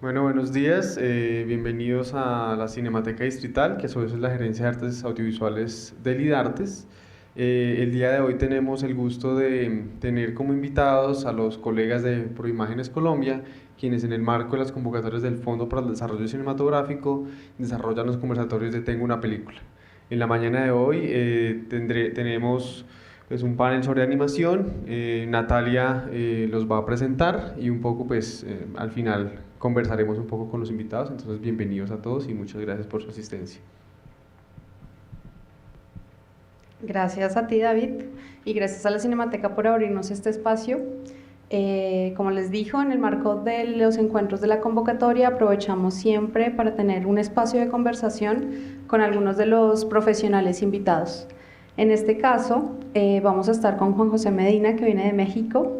Bueno, buenos días, bienvenidos a la Cinemateca Distrital, que a su vez es la Gerencia de Artes Audiovisuales del IDARTES. El día de hoy tenemos el gusto de tener como invitados a los colegas de Proimágenes Colombia, quienes en el marco de las convocatorias del Fondo para el Desarrollo Cinematográfico desarrollan los conversatorios de Tengo una película. En la mañana de hoy tenemos pues un panel sobre animación. Natalia los va a presentar y un poco pues al final conversaremos un poco con los invitados. Entonces bienvenidos a todos y muchas gracias por su asistencia. Gracias a ti, David, y gracias a la Cinemateca por abrirnos este espacio. Como les dijo, en el marco de los encuentros de la convocatoria aprovechamos siempre para tener un espacio de conversación con algunos de los profesionales invitados. En este caso, vamos a estar con Juan José Medina, que viene de México,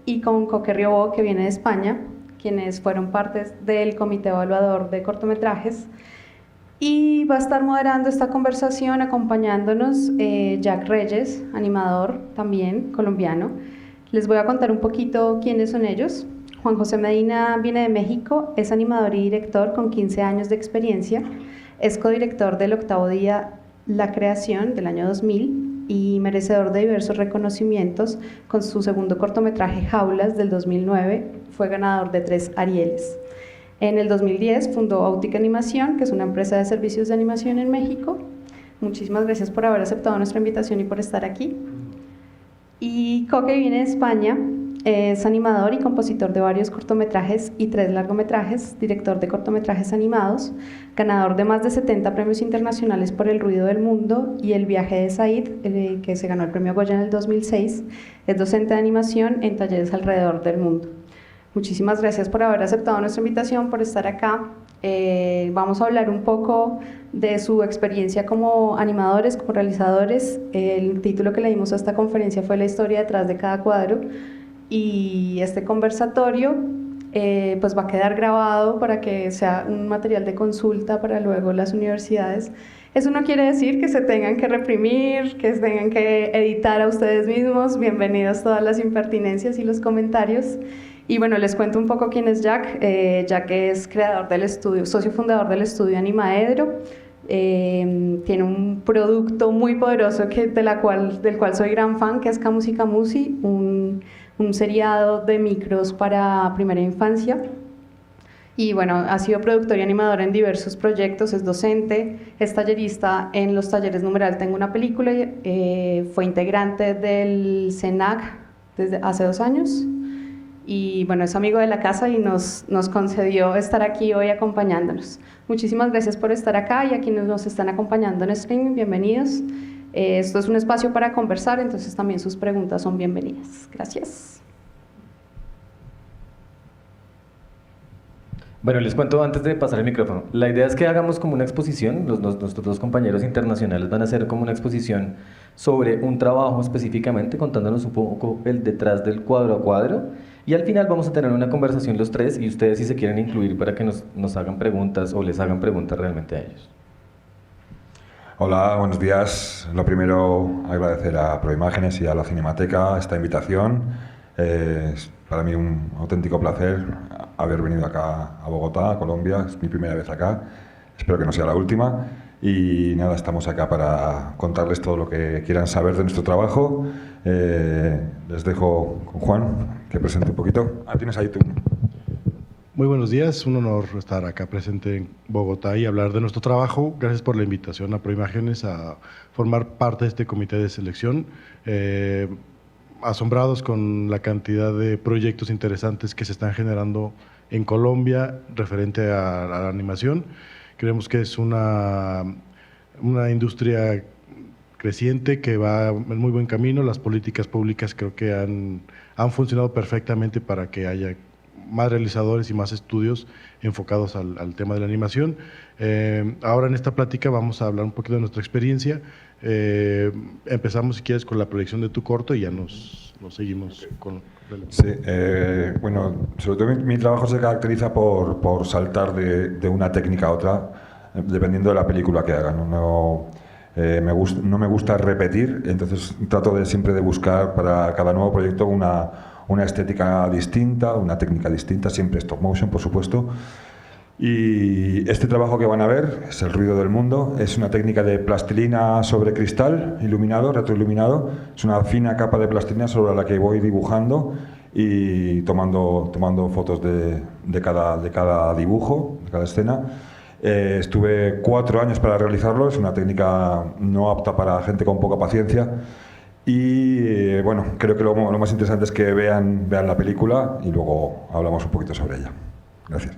y con Coque Riobó, que viene de España, quienes fueron partes del Comité Evaluador de Cortometrajes. Y va a estar moderando esta conversación acompañándonos Jack Reyes, animador también colombiano. Les voy a contar un poquito quiénes son ellos. Juan José Medina viene de México, es animador y director con 15 años de experiencia, es codirector del octavo día La Creación del año 2000 y merecedor de diversos reconocimientos con su segundo cortometraje Jaulas del 2009, fue ganador de 3 Arieles. En el 2010 fundó Autic Animación, que es una empresa de servicios de animación en México. Muchísimas gracias por haber aceptado nuestra invitación y por estar aquí. Y Coque viene de España, es animador y compositor de varios cortometrajes y 3 largometrajes, director de cortometrajes animados, ganador de más de 70 premios internacionales por El Ruido del Mundo y El Viaje de Said, que se ganó el premio Goya en el 2006. Es docente de animación en talleres alrededor del mundo. Muchísimas gracias por haber aceptado nuestra invitación, por estar acá. Vamos a hablar un poco de su experiencia como animadores, como realizadores. El título que le dimos a esta conferencia fue La historia detrás de cada cuadro, y este conversatorio pues va a quedar grabado para que sea un material de consulta para luego las universidades. Eso no quiere decir que se tengan que reprimir, que se tengan que editar a ustedes mismos. Bienvenidos todas las impertinencias y los comentarios. Y bueno, les cuento un poco quién es Jack. Jack es creador del estudio, socio fundador del estudio Animaedro. Tiene un producto muy poderoso del cual soy gran fan, que es Camusi Camusi, un seriado de micros para primera infancia. Y bueno, ha sido productor y animador en diversos proyectos, es docente, es tallerista en los talleres Numeral Tengo una película, fue integrante del CENAC desde hace 2 años. Y bueno, es amigo de la casa y nos concedió estar aquí hoy acompañándonos. Muchísimas gracias por estar acá, y a quienes nos están acompañando en streaming, bienvenidos. Esto es un espacio para conversar, entonces también sus preguntas son bienvenidas. Gracias. Bueno, les cuento antes de pasar el micrófono. La idea es que hagamos como una exposición, nuestros 2 compañeros internacionales van a hacer como una exposición sobre un trabajo específicamente, contándonos un poco el detrás del cuadro a cuadro, y al final vamos a tener una conversación los 3, y ustedes si se quieren incluir para que nos hagan preguntas o les hagan preguntas realmente a ellos. Hola, buenos días. Lo primero, agradecer a Proimágenes y a la Cinemateca esta invitación. Es para mí un auténtico placer haber venido acá a Bogotá, a Colombia. Es mi primera vez acá. Espero que no sea la última. Y nada, estamos acá para contarles todo lo que quieran saber de nuestro trabajo. Les dejo con Juan, que presente un poquito. Tienes ahí tú. Muy buenos días, un honor estar acá presente en Bogotá y hablar de nuestro trabajo. Gracias por la invitación a Proimágenes a formar parte de este comité de selección. Asombrados con la cantidad de proyectos interesantes que se están generando en Colombia referente a la animación. Creemos que es una industria creciente que va en muy buen camino. Las políticas públicas creo que han funcionado perfectamente para que haya más realizadores y más estudios enfocados al tema de la animación. Ahora en esta plática vamos a hablar un poquito de nuestra experiencia. Empezamos, si quieres, con la proyección de tu corto y ya nos seguimos con... Sí, bueno, sobre todo mi trabajo se caracteriza por saltar de una técnica a otra, dependiendo de la película que hagan. No me gusta repetir, entonces trato siempre de buscar para cada nuevo proyecto una estética distinta, una técnica distinta, siempre stop motion, por supuesto. Y este trabajo que van a ver es El ruido del mundo. Es una técnica de plastilina sobre cristal iluminado, retroiluminado. Es una fina capa de plastilina sobre la que voy dibujando y tomando fotos de cada dibujo, de cada escena. Estuve 4 años para realizarlo. Es una técnica no apta para gente con poca paciencia. Y bueno, creo que lo más interesante es que vean la película y luego hablamos un poquito sobre ella. Gracias.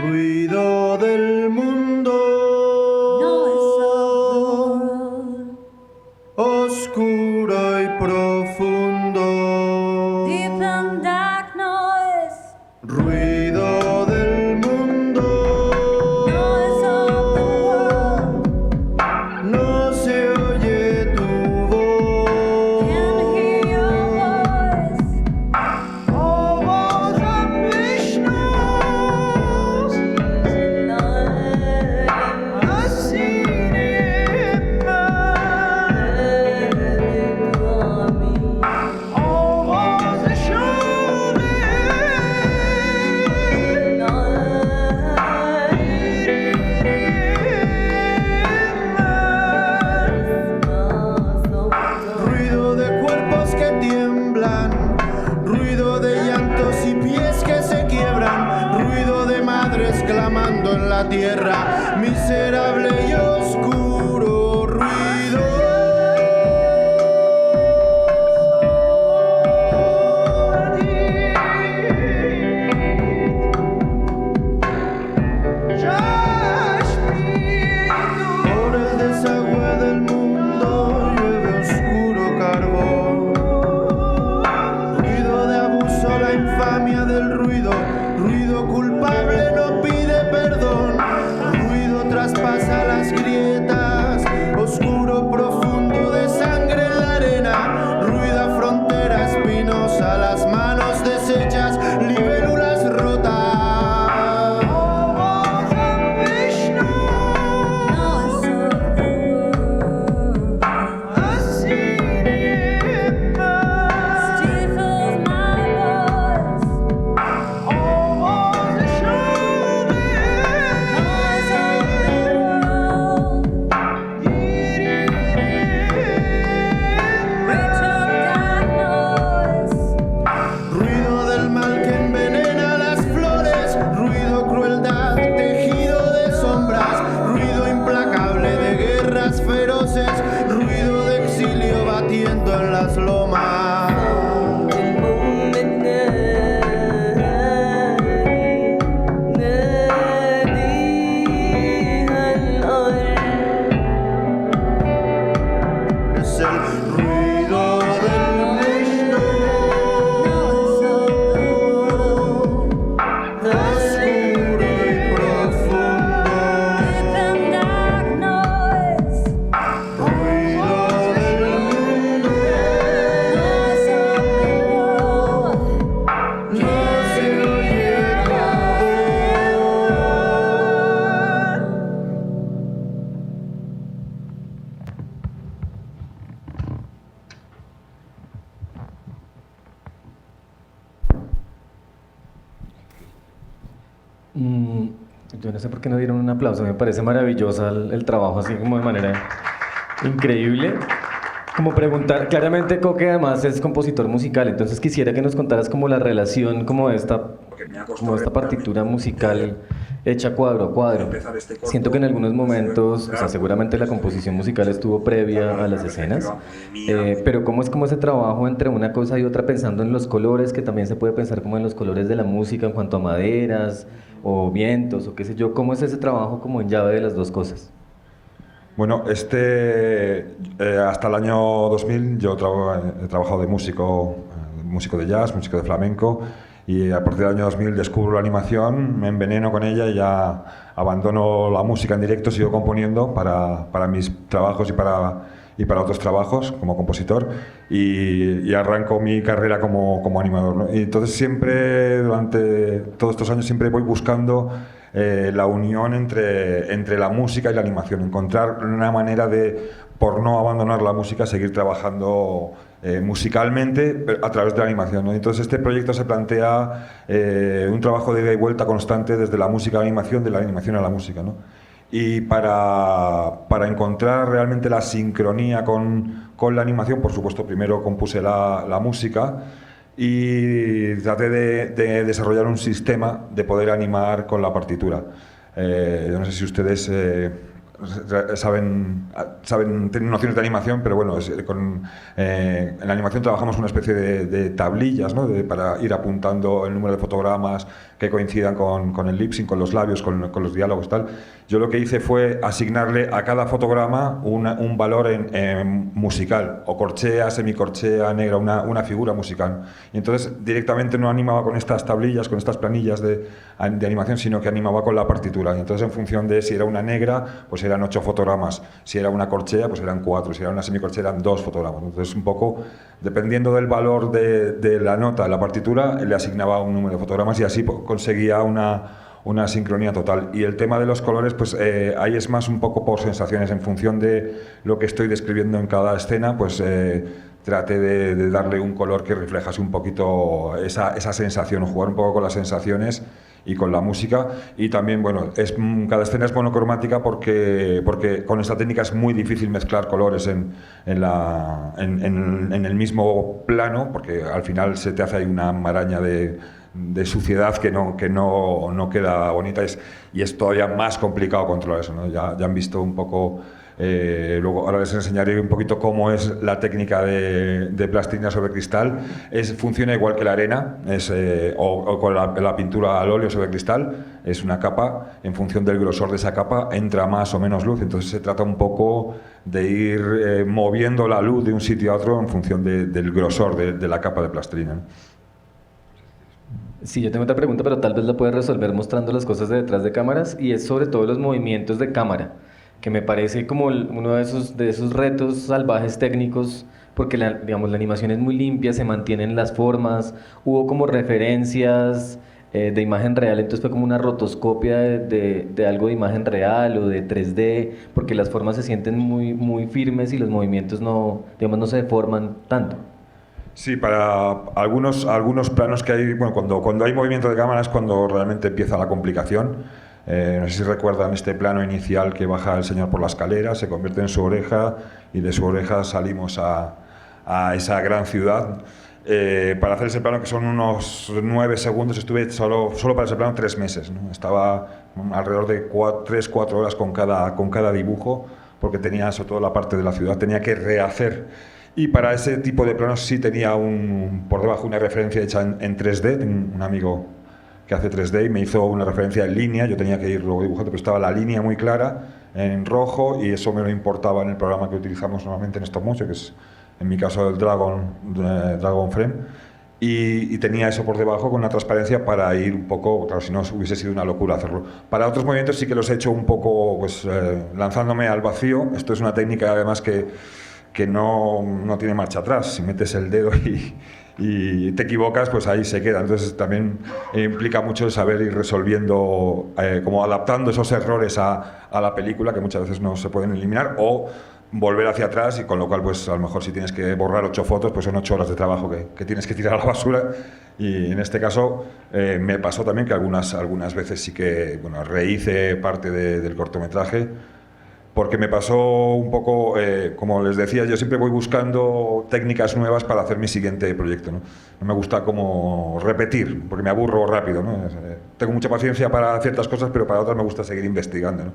ruido del mundo, oscuro y profundo, ruido del mundo, no se oye tu voz, oh voz de Vishnu, oh voz de ruido de cuerpos que tiemblan, ruido de llantos y pies que se quiebran, ruido de madres clamando en la tierra, miserable y oscuro ruido. Por el desagüe del mundo llueve oscuro carbón, ruido de abuso, la infamia del ruido, ruido culpable no pide perdón, ruido traspasa las grietas, oscuro profundo de sangre en la arena, ruida frontera espinosa, las manos deshechas, libélulas rotas. Ruido del mal que envenena las flores, ruido crueldad, tejido de sombras, ruido implacable de guerras feroces, ruido de exilio batiendo en las lomas. Es el ruido del Vishnu, oscuro y profundo, ruido del mundo, no se oye tu voz. Yo no sé por qué no dieron un aplauso, me parece maravilloso el trabajo, así como de manera increíble. Como preguntar, claramente Coque además es compositor musical, entonces quisiera que nos contaras como la relación como de esta partitura musical hecha cuadro a cuadro. Siento que en algunos momentos, o sea, seguramente la composición musical estuvo previa a las escenas, pero ¿cómo es como ese trabajo entre una cosa y otra pensando en los colores, que también se puede pensar como en los colores de la música en cuanto a maderas o vientos o qué sé yo? ¿Cómo es ese trabajo como en llave de las dos cosas? Bueno, hasta el año 2000 yo he trabajado de músico de jazz, músico de flamenco, y a partir del año 2000 descubro la animación, me enveneno con ella y ya abandono la música en directo, sigo componiendo para mis trabajos y para otros trabajos como compositor, y arranco mi carrera como animador, ¿no? Y entonces siempre, durante todos estos años, siempre voy buscando la unión entre la música y la animación, encontrar una manera de, por no abandonar la música, seguir trabajando musicalmente a través de la animación, ¿no? Entonces este proyecto se plantea un trabajo de ida y vuelta constante desde la música a la animación, de la animación a la música, ¿no? Y para encontrar realmente la sincronía con la animación, por supuesto, primero compuse la música y traté de desarrollar un sistema de poder animar con la partitura. Yo no sé si ustedes tienen nociones de animación, pero bueno, en la animación trabajamos una especie de tablillas, ¿no? Para ir apuntando el número de fotogramas que coincidan con el lip sync, con los labios, con los diálogos, tal. Yo lo que hice fue asignarle a cada fotograma un valor en musical, o corchea, semicorchea, negra, una figura musical. Y entonces directamente no animaba con estas tablillas, con estas planillas de animación, sino que animaba con la partitura. Y entonces en función de si era una negra, pues eran 8 fotogramas. Si era una corchea, pues eran 4. Si era una semicorchea, eran 2 fotogramas. Entonces un poco, dependiendo del valor de la nota de la partitura, le asignaba un número de fotogramas y así conseguía una sincronía total. Y el tema de los colores, pues ahí es más un poco por sensaciones, en función de lo que estoy describiendo en cada escena, pues traté de darle un color que reflejase un poquito esa sensación, jugar un poco con las sensaciones y con la música. Y también, bueno, cada escena es monocromática porque con esta técnica es muy difícil mezclar colores en el mismo plano, porque al final se te hace ahí una maraña de suciedad que no queda bonita, y es todavía más complicado controlar eso, ¿no? Ya han visto un poco, luego ahora les enseñaré un poquito cómo es la técnica de plastilina sobre cristal. Funciona igual que la arena, o con la pintura al óleo sobre cristal. Es una capa, en función del grosor de esa capa entra más o menos luz, entonces se trata un poco de ir moviendo la luz de un sitio a otro en función del grosor de la capa de plastilina, ¿no? Sí, yo tengo otra pregunta, pero tal vez la puedes resolver mostrando las cosas de detrás de cámaras, y es sobre todo los movimientos de cámara, que me parece como uno de esos retos salvajes técnicos, porque digamos, la animación es muy limpia, se mantienen las formas, hubo como referencias de imagen real, entonces fue como una rotoscopia de algo de imagen real o de 3D, porque las formas se sienten muy, muy firmes y los movimientos no, digamos, no se deforman tanto. Sí, para algunos planos que hay, bueno, cuando hay movimiento de cámara es cuando realmente empieza la complicación. No sé si recuerdan este plano inicial que baja el señor por la escalera, se convierte en su oreja y de su oreja salimos a esa gran ciudad. Para hacer ese plano, que son unos 9 segundos, estuve solo para ese plano 3 meses, ¿no? Estaba alrededor de 3-4 horas con cada dibujo, porque tenía sobre todo la parte de la ciudad, tenía que rehacer. Y para ese tipo de planos sí tenía por debajo una referencia hecha en 3D, tengo un amigo que hace 3D y me hizo una referencia en línea, yo tenía que ir luego dibujando, pero estaba la línea muy clara, en rojo, y eso me lo importaba en el programa que utilizamos normalmente en Stop Motion, que es en mi caso el Dragon Frame, y tenía eso por debajo con una transparencia para ir un poco, claro, si no hubiese sido una locura hacerlo. Para otros movimientos sí que los he hecho un poco pues, lanzándome al vacío. Esto es una técnica además que no tiene marcha atrás. Si metes el dedo y te equivocas, pues ahí se queda. Entonces también implica mucho el saber ir resolviendo, como adaptando esos errores a la película, que muchas veces no se pueden eliminar, o volver hacia atrás, y con lo cual pues a lo mejor si tienes que borrar 8 fotos, pues son 8 horas de trabajo que tienes que tirar a la basura. Y en este caso me pasó también que algunas veces sí que rehice parte del cortometraje, porque me pasó un poco, como les decía, yo siempre voy buscando técnicas nuevas para hacer mi siguiente proyecto, ¿no? No me gusta como repetir, porque me aburro rápido, ¿no? Tengo mucha paciencia para ciertas cosas, pero para otras me gusta seguir investigando, ¿no?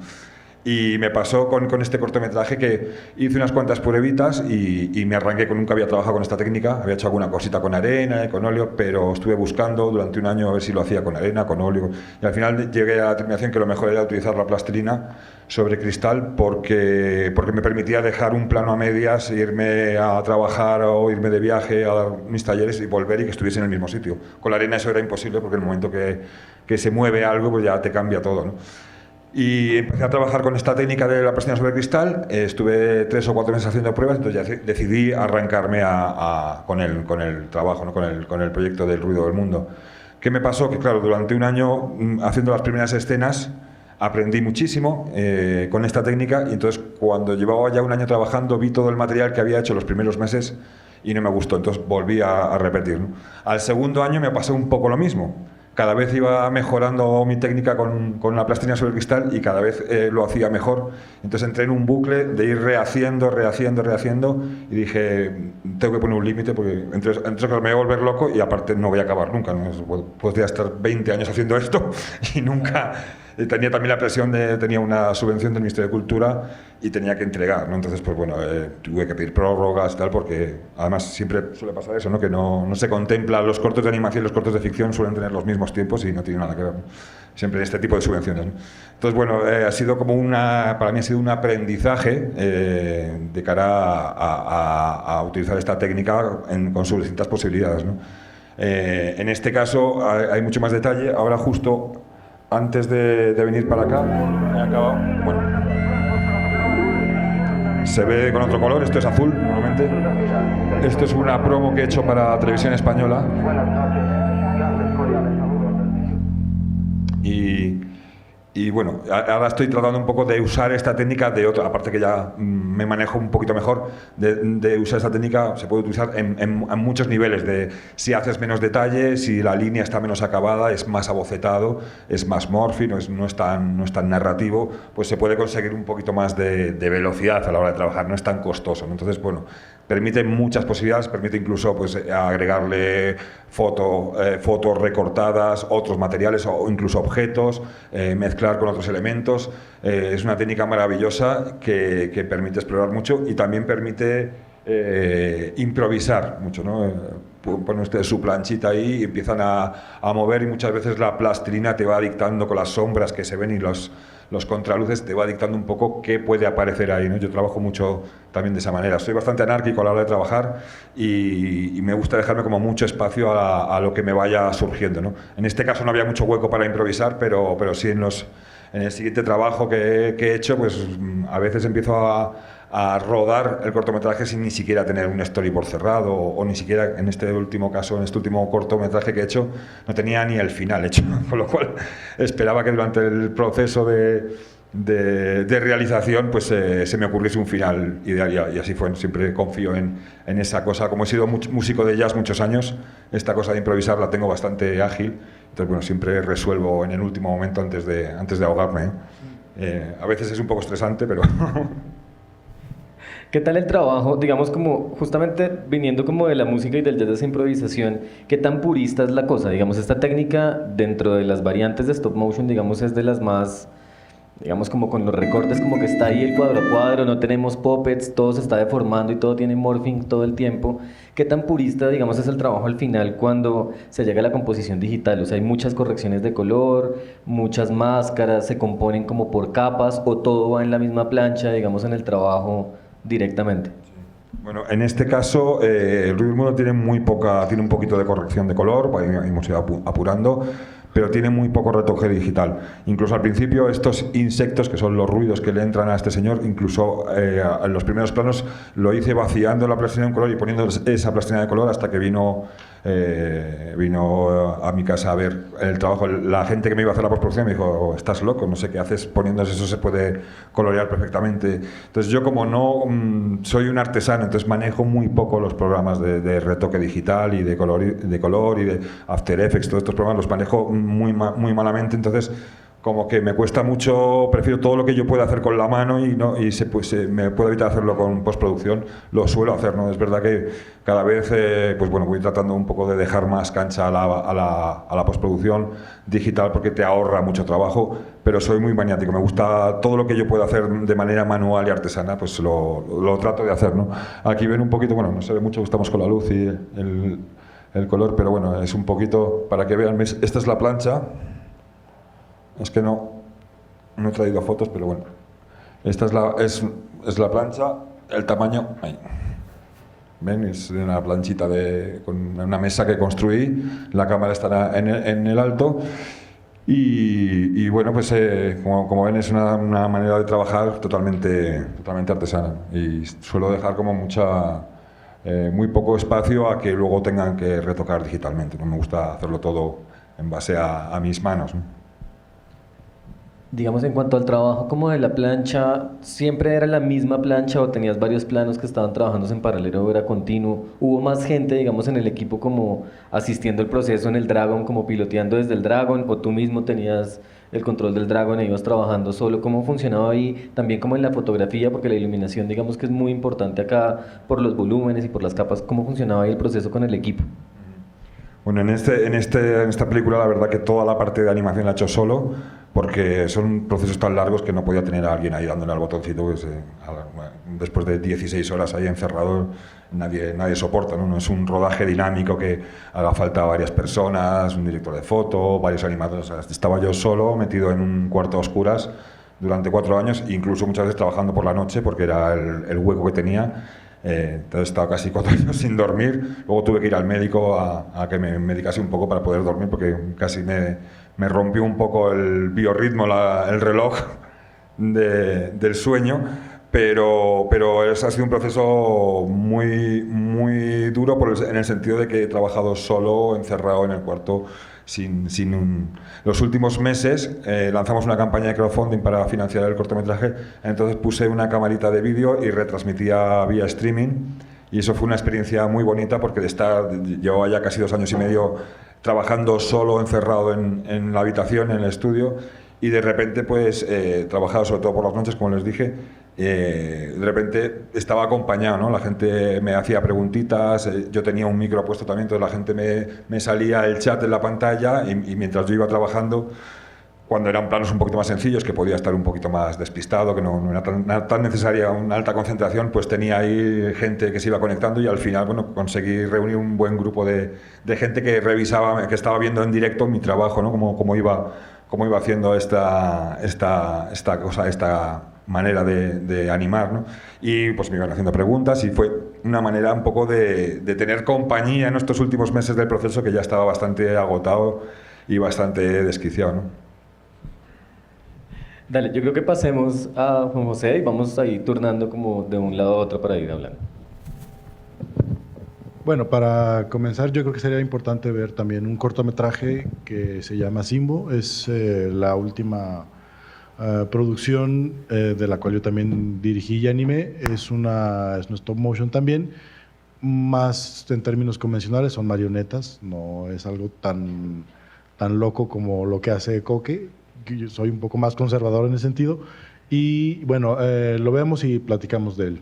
Y me pasó con este cortometraje que hice unas cuantas pruebitas y me arranqué con nunca había trabajado con esta técnica, había hecho alguna cosita con arena y con óleo, pero estuve buscando durante un año a ver si lo hacía con arena, con óleo, y al final llegué a la determinación que lo mejor era utilizar la plastilina sobre cristal porque me permitía dejar un plano a medias, irme a trabajar o irme de viaje a dar mis talleres y volver y que estuviese en el mismo sitio. Con la arena eso era imposible porque en el momento que se mueve algo pues ya te cambia todo, ¿no? Y empecé a trabajar con esta técnica de la plastilina sobre cristal, estuve 3 o 4 meses haciendo pruebas, entonces ya decidí arrancarme con el trabajo, ¿no? con el proyecto del ruido del mundo. ¿Qué me pasó? Que claro, durante un año haciendo las primeras escenas aprendí muchísimo con esta técnica, y entonces cuando llevaba ya un año trabajando vi todo el material que había hecho los primeros meses y no me gustó, entonces volví a repetir, ¿no? Al segundo año me pasó un poco lo mismo. Cada vez iba mejorando mi técnica con la plastilina sobre cristal y cada vez lo hacía mejor. Entonces entré en un bucle de ir rehaciendo y dije, tengo que poner un límite porque entre que me voy a volver loco y aparte no voy a acabar nunca, ¿no? Podría estar 20 años haciendo esto y nunca tenía también la presión tenía una subvención del Ministerio de Cultura y tenía que entregar, ¿no? Entonces, pues bueno, tuve que pedir prórrogas y tal, porque además siempre suele pasar eso, ¿no? Que no se contempla, los cortos de animación y los cortos de ficción suelen tener los mismos tiempos y no tiene nada que ver, ¿no? Siempre en este tipo de subvenciones, ¿no? Entonces, bueno, ha sido como para mí ha sido un aprendizaje de cara a utilizar esta técnica con sus distintas posibilidades, ¿no? En este caso hay mucho más detalle. Ahora justo antes de venir para acá he acabado, bueno, se ve con otro color, esto es azul normalmente, esto es una promo que he hecho para Televisión Española y bueno, ahora estoy tratando un poco de usar esta técnica de otra, aparte que ya me manejo un poquito mejor, de usar esta técnica, se puede utilizar en muchos niveles, de si haces menos detalle, si la línea está menos acabada, es más abocetado, es más morphy, no es tan narrativo, pues se puede conseguir un poquito más de velocidad a la hora de trabajar, no es tan costoso, ¿no? Entonces, bueno, permite muchas posibilidades, permite incluso pues, agregarle fotos recortadas, otros materiales o incluso objetos, mezclar con otros elementos. Es una técnica maravillosa que permite explorar mucho y también permite improvisar mucho, ¿no? Ponen ustedes su planchita ahí y empiezan a mover y muchas veces la plastilina te va dictando con las sombras que se ven y los contraluces te va dictando un poco qué puede aparecer ahí, ¿no? Yo trabajo mucho también de esa manera. Soy bastante anárquico a la hora de trabajar y me gusta dejarme como mucho espacio a lo que me vaya surgiendo, ¿no? En este caso no había mucho hueco para improvisar, pero sí en el siguiente trabajo que he hecho, pues a veces empiezo a rodar el cortometraje sin ni siquiera tener un storyboard cerrado o ni siquiera en este último caso, en este último cortometraje que he hecho, no tenía ni el final hecho, con lo cual esperaba que durante el proceso de realización pues se me ocurriese un final ideal y así fue. Siempre confío en esa cosa. Como he sido músico de jazz muchos años, esta cosa de improvisar la tengo bastante ágil, entonces bueno, siempre resuelvo en el último momento antes de ahogarme, ¿eh? A veces es un poco estresante, pero... ¿Qué tal el trabajo, digamos, como justamente viniendo como de la música y del jazz de esa improvisación, qué tan purista es la cosa? Digamos, esta técnica dentro de las variantes de stop motion, digamos, es de las más, digamos, como con los recortes, como que está ahí el cuadro a cuadro, no tenemos puppets, todo se está deformando y todo tiene morphing todo el tiempo. ¿Qué tan purista, digamos, es el trabajo al final cuando se llega a la composición digital? O sea, hay muchas correcciones de color, muchas máscaras, se componen como por capas o todo va en la misma plancha, digamos, en el trabajo directamente. Bueno, en este caso el Ruido del Mundo tiene un poquito de corrección de color, hemos ido apurando, pero tiene muy poco retoque digital. Incluso al principio estos insectos, que son los ruidos que le entran a este señor, incluso en los primeros planos lo hice vaciando la plastilina de color y poniendo esa plastilina de color hasta que vino a mi casa a ver el trabajo. La gente que me iba a hacer la postproducción me dijo, estás loco, no sé qué haces poniendo eso, se puede colorear perfectamente. Entonces yo como no soy un artesano, entonces manejo muy poco los programas de retoque digital y de color y de After Effects, todos estos programas los manejo muy malamente, entonces como que me cuesta mucho, prefiero todo lo que yo pueda hacer con la mano y me puedo evitar hacerlo con postproducción, lo suelo hacer, ¿no? Es verdad que cada vez pues bueno, voy tratando un poco de dejar más cancha a la postproducción digital porque te ahorra mucho trabajo, pero soy muy maniático, me gusta todo lo que yo pueda hacer de manera manual y artesana, pues lo trato de hacer, ¿no? Aquí ven un poquito, bueno, no se ve mucho, estamos con la luz y el color, pero bueno, es un poquito para que vean, esta es la plancha. Es que no he traído fotos, pero bueno. Esta es la plancha, el tamaño. Ahí. ¿Ven? Es una planchita con una mesa que construí. La cámara estará en el alto. Y bueno, pues como ven, es una manera de trabajar totalmente artesana. Y suelo dejar como muy poco espacio a que luego tengan que retocar digitalmente. No me gusta hacerlo todo en base a mis manos, ¿no? Digamos, en cuanto al trabajo como de la plancha, ¿siempre era la misma plancha o tenías varios planos que estaban trabajando en paralelo o era continuo? ¿Hubo más gente, digamos, en el equipo como asistiendo al proceso en el Dragon, como piloteando desde el Dragon, o tú mismo tenías el control del Dragon e ibas trabajando solo? ¿Cómo funcionaba ahí? También como en la fotografía, porque la iluminación, digamos que es muy importante acá por los volúmenes y por las capas. ¿Cómo funcionaba ahí el proceso con el equipo? Bueno, en esta película la verdad que toda la parte de animación la he hecho solo, porque son procesos tan largos que no podía tener a alguien ahí dándole al botoncito. Pues, después de 16 horas ahí encerrado, nadie soporta, ¿no? No es un rodaje dinámico que haga falta varias personas, un director de foto, varios animadores. O sea, estaba yo solo, metido en un cuarto a oscuras durante 4 años, incluso muchas veces trabajando por la noche, porque era el hueco que tenía. Entonces estaba casi 4 años sin dormir. Luego tuve que ir al médico a que me medicase un poco para poder dormir, porque casi me rompió un poco el biorritmo, el reloj del sueño. Pero ha sido un proceso muy duro en el sentido de que he trabajado solo, encerrado en el cuarto. Los últimos meses lanzamos una campaña de crowdfunding para financiar el cortometraje, entonces puse una camarita de vídeo y retransmitía vía streaming, y eso fue una experiencia muy bonita, porque llevaba ya casi 2 años y medio trabajando solo, encerrado en la habitación, en el estudio, y de repente pues trabajaba sobre todo por las noches, como les dije. De repente estaba acompañado, ¿no? La gente me hacía preguntitas, yo tenía un micro puesto también, entonces la gente me salía el chat en la pantalla, y mientras yo iba trabajando, cuando eran planos un poquito más sencillos, que podía estar un poquito más despistado, que no era tan necesaria una alta concentración, pues tenía ahí gente que se iba conectando, y al final, bueno, conseguí reunir un buen grupo de gente que revisaba, que estaba viendo en directo mi trabajo, ¿no? Cómo iba haciendo esta manera de animar, ¿no? Y pues me iban haciendo preguntas, y fue una manera un poco de tener compañía en estos últimos meses del proceso, que ya estaba bastante agotado y bastante desquiciado, ¿no? Dale, yo creo que pasemos a Juan José y vamos ahí turnando como de un lado a otro para ir hablando. Bueno, para comenzar, yo creo que sería importante ver también un cortometraje que se llama Simbo. Es la última producción de la cual yo también dirigí y animé. Es un stop motion también, más en términos convencionales, son marionetas, no es algo tan loco como lo que hace Coque. Yo soy un poco más conservador en ese sentido. Y bueno, lo vemos y platicamos de él.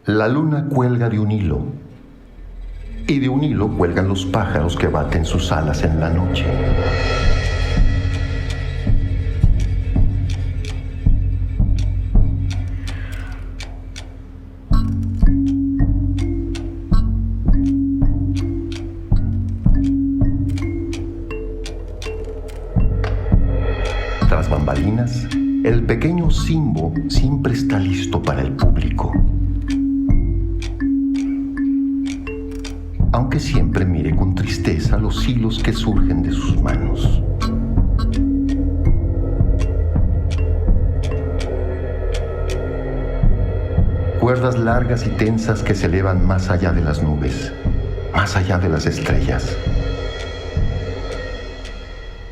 La luna cuelga de un hilo, y de un hilo cuelgan los pájaros que baten sus alas en la noche. Tras bambalinas, el pequeño Simbo siempre está listo para el público. Aunque siempre mire con tristeza los hilos que surgen de sus manos. Cuerdas largas y tensas que se elevan más allá de las nubes, más allá de las estrellas.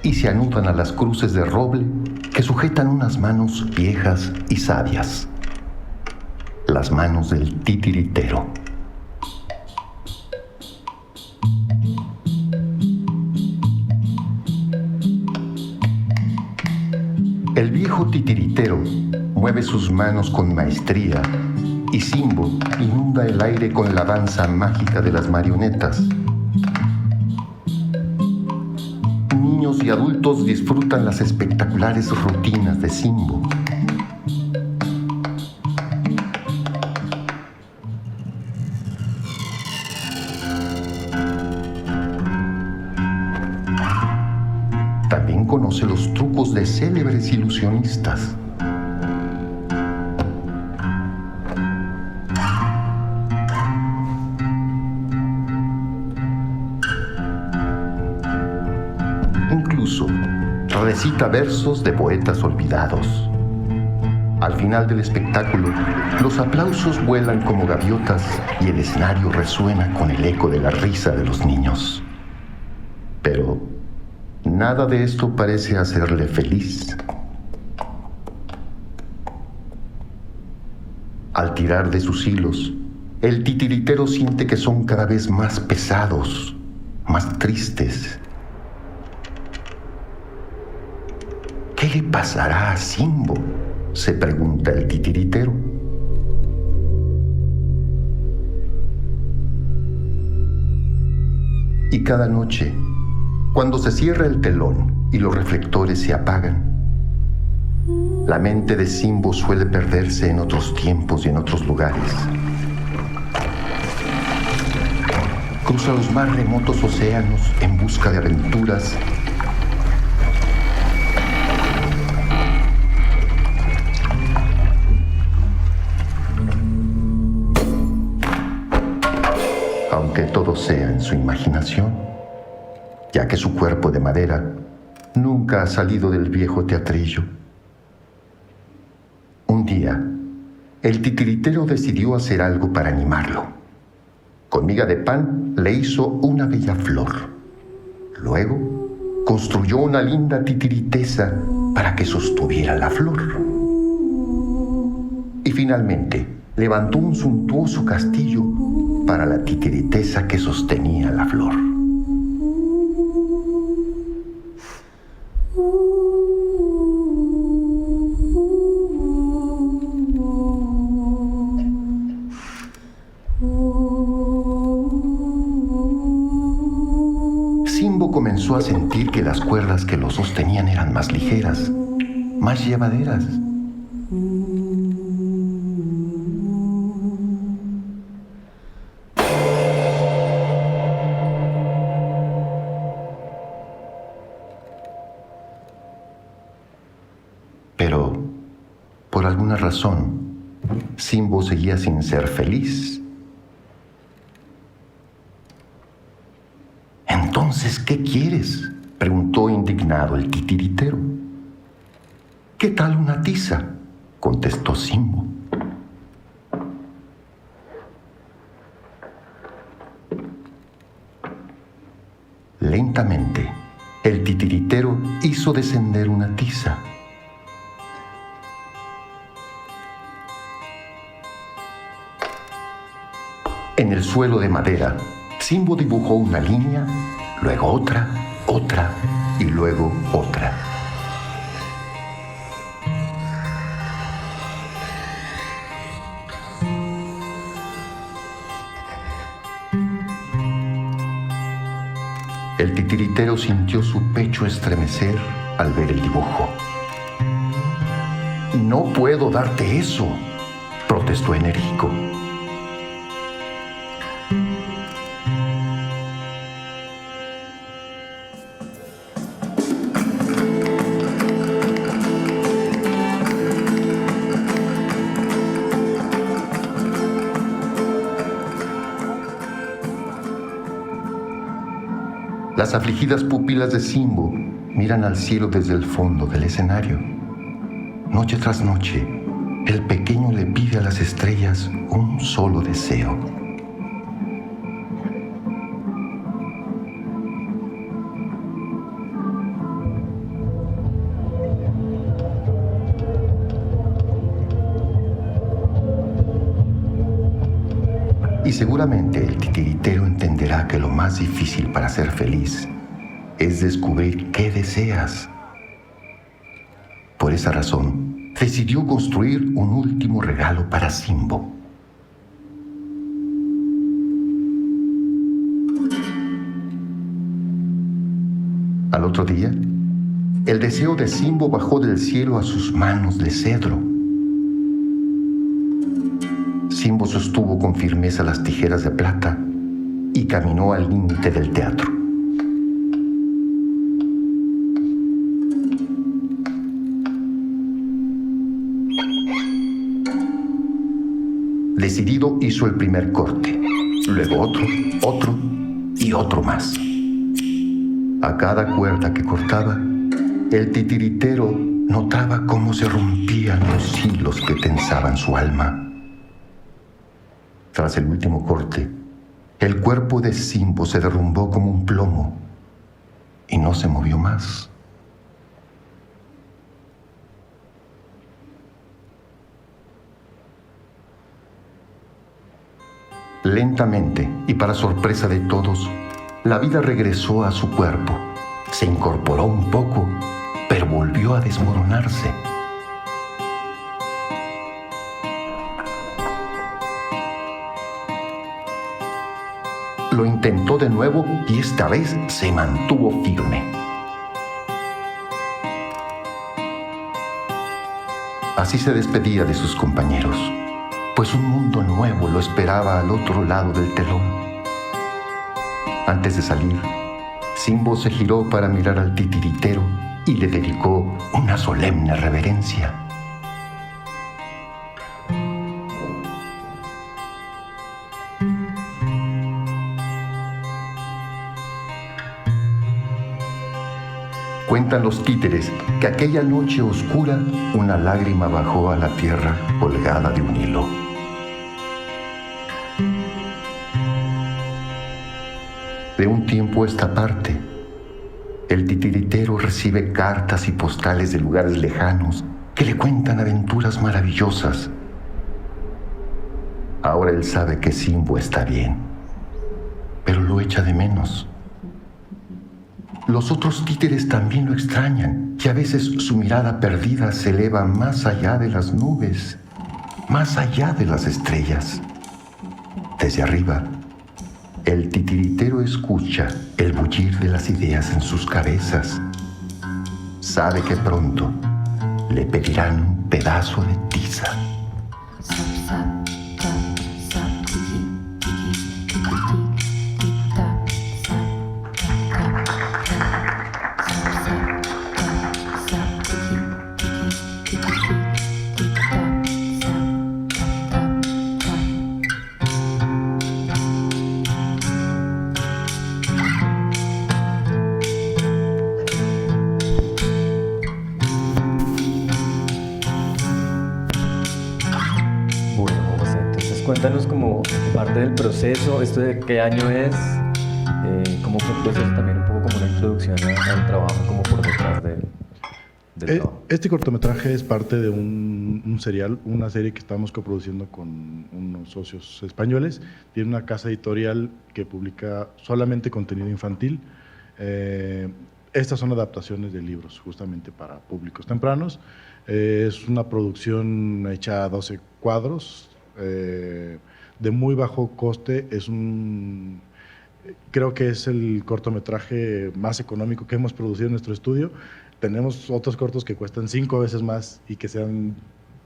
Y se anudan a las cruces de roble que sujetan unas manos viejas y sabias. Las manos del titiritero. El viejo titiritero mueve sus manos con maestría, y Simbo inunda el aire con la danza mágica de las marionetas. Niños y adultos disfrutan las espectaculares rutinas de Simbo. También conoce los trucos de célebres ilusionistas. incluso recita versos de poetas olvidados. Al final del espectáculo, los aplausos vuelan como gaviotas y el escenario resuena con el eco de la risa de los niños. Pero nada de esto parece hacerle feliz. Al tirar de sus hilos, el titiritero siente que son cada vez más pesados, más tristes. ¿Qué le pasará a Simbo?, se pregunta el titiritero. Y cada noche, cuando se cierra el telón y los reflectores se apagan, la mente de Simbo suele perderse en otros tiempos y en otros lugares. Cruza los más remotos océanos en busca de aventuras. Aunque todo sea en su imaginación, ya que su cuerpo de madera nunca ha salido del viejo teatrillo. Un día, el titiritero decidió hacer algo para animarlo. Con miga de pan le hizo una bella flor. Luego, construyó una linda titiritesa para que sostuviera la flor. Y finalmente, levantó un suntuoso castillo para la titiritesa que sostenía la flor. Simbo comenzó a sentir que las cuerdas que lo sostenían eran más ligeras, más llevaderas. Pero, por alguna razón, Simbo seguía sin ser feliz. «¿Entonces qué quieres?», preguntó indignado el titiritero. «¿Qué tal una tiza?», contestó Simbo. Lentamente, el titiritero hizo descender una tiza. En el suelo de madera, Simbo dibujó una línea, luego otra, otra y luego otra. El titiritero sintió su pecho estremecer al ver el dibujo. «No puedo darte eso», protestó enérgico. Las afligidas pupilas de Simbo miran al cielo desde el fondo del escenario. Noche tras noche, el pequeño le pide a las estrellas un solo deseo. Y seguramente el titiritero entenderá que lo más difícil para ser feliz es descubrir qué deseas. Por esa razón, decidió construir un último regalo para Simbo. Al otro día, el deseo de Simbo bajó del cielo a sus manos de cedro. Simbo sostuvo con firmeza las tijeras de plata y caminó al límite del teatro. Decidido, hizo el primer corte, luego otro y otro más. A cada cuerda que cortaba, el titiritero notaba cómo se rompían los hilos que tensaban su alma. Tras el último corte, el cuerpo de Simbo se derrumbó como un plomo y no se movió más. Lentamente, y para sorpresa de todos, la vida regresó a su cuerpo. Se incorporó un poco, pero volvió a desmoronarse. Lo intentó de nuevo y esta vez se mantuvo firme. Así se despedía de sus compañeros, pues un mundo nuevo lo esperaba al otro lado del telón. Antes de salir, Simbo se giró para mirar al titiritero y le dedicó una solemne reverencia. Cuentan los títeres que aquella noche oscura una lágrima bajó a la tierra colgada de un hilo. De un tiempo a esta parte, el titiritero recibe cartas y postales de lugares lejanos que le cuentan aventuras maravillosas. Ahora él sabe que Simbo está bien, pero lo echa de menos. Los otros títeres también lo extrañan y a veces su mirada perdida se eleva más allá de las nubes, más allá de las estrellas. Desde arriba, el titiritero escucha el bullir de las ideas en sus cabezas. Sabe que pronto le pedirán un pedazo de tiza. Cuéntanos como parte del proceso, esto de qué año es, cómo fue el proceso, también un poco como una introducción al trabajo, como por detrás del trabajo. Este cortometraje es parte de un serial, una serie que estamos coproduciendo con unos socios españoles. Tiene una casa editorial que publica solamente contenido infantil. Estas son adaptaciones de libros, justamente para públicos tempranos. Es una producción hecha a 12 cuadros, de muy bajo coste. Creo que es el cortometraje más económico que hemos producido en nuestro estudio. Tenemos otros cortos que cuestan 5 veces más y que se han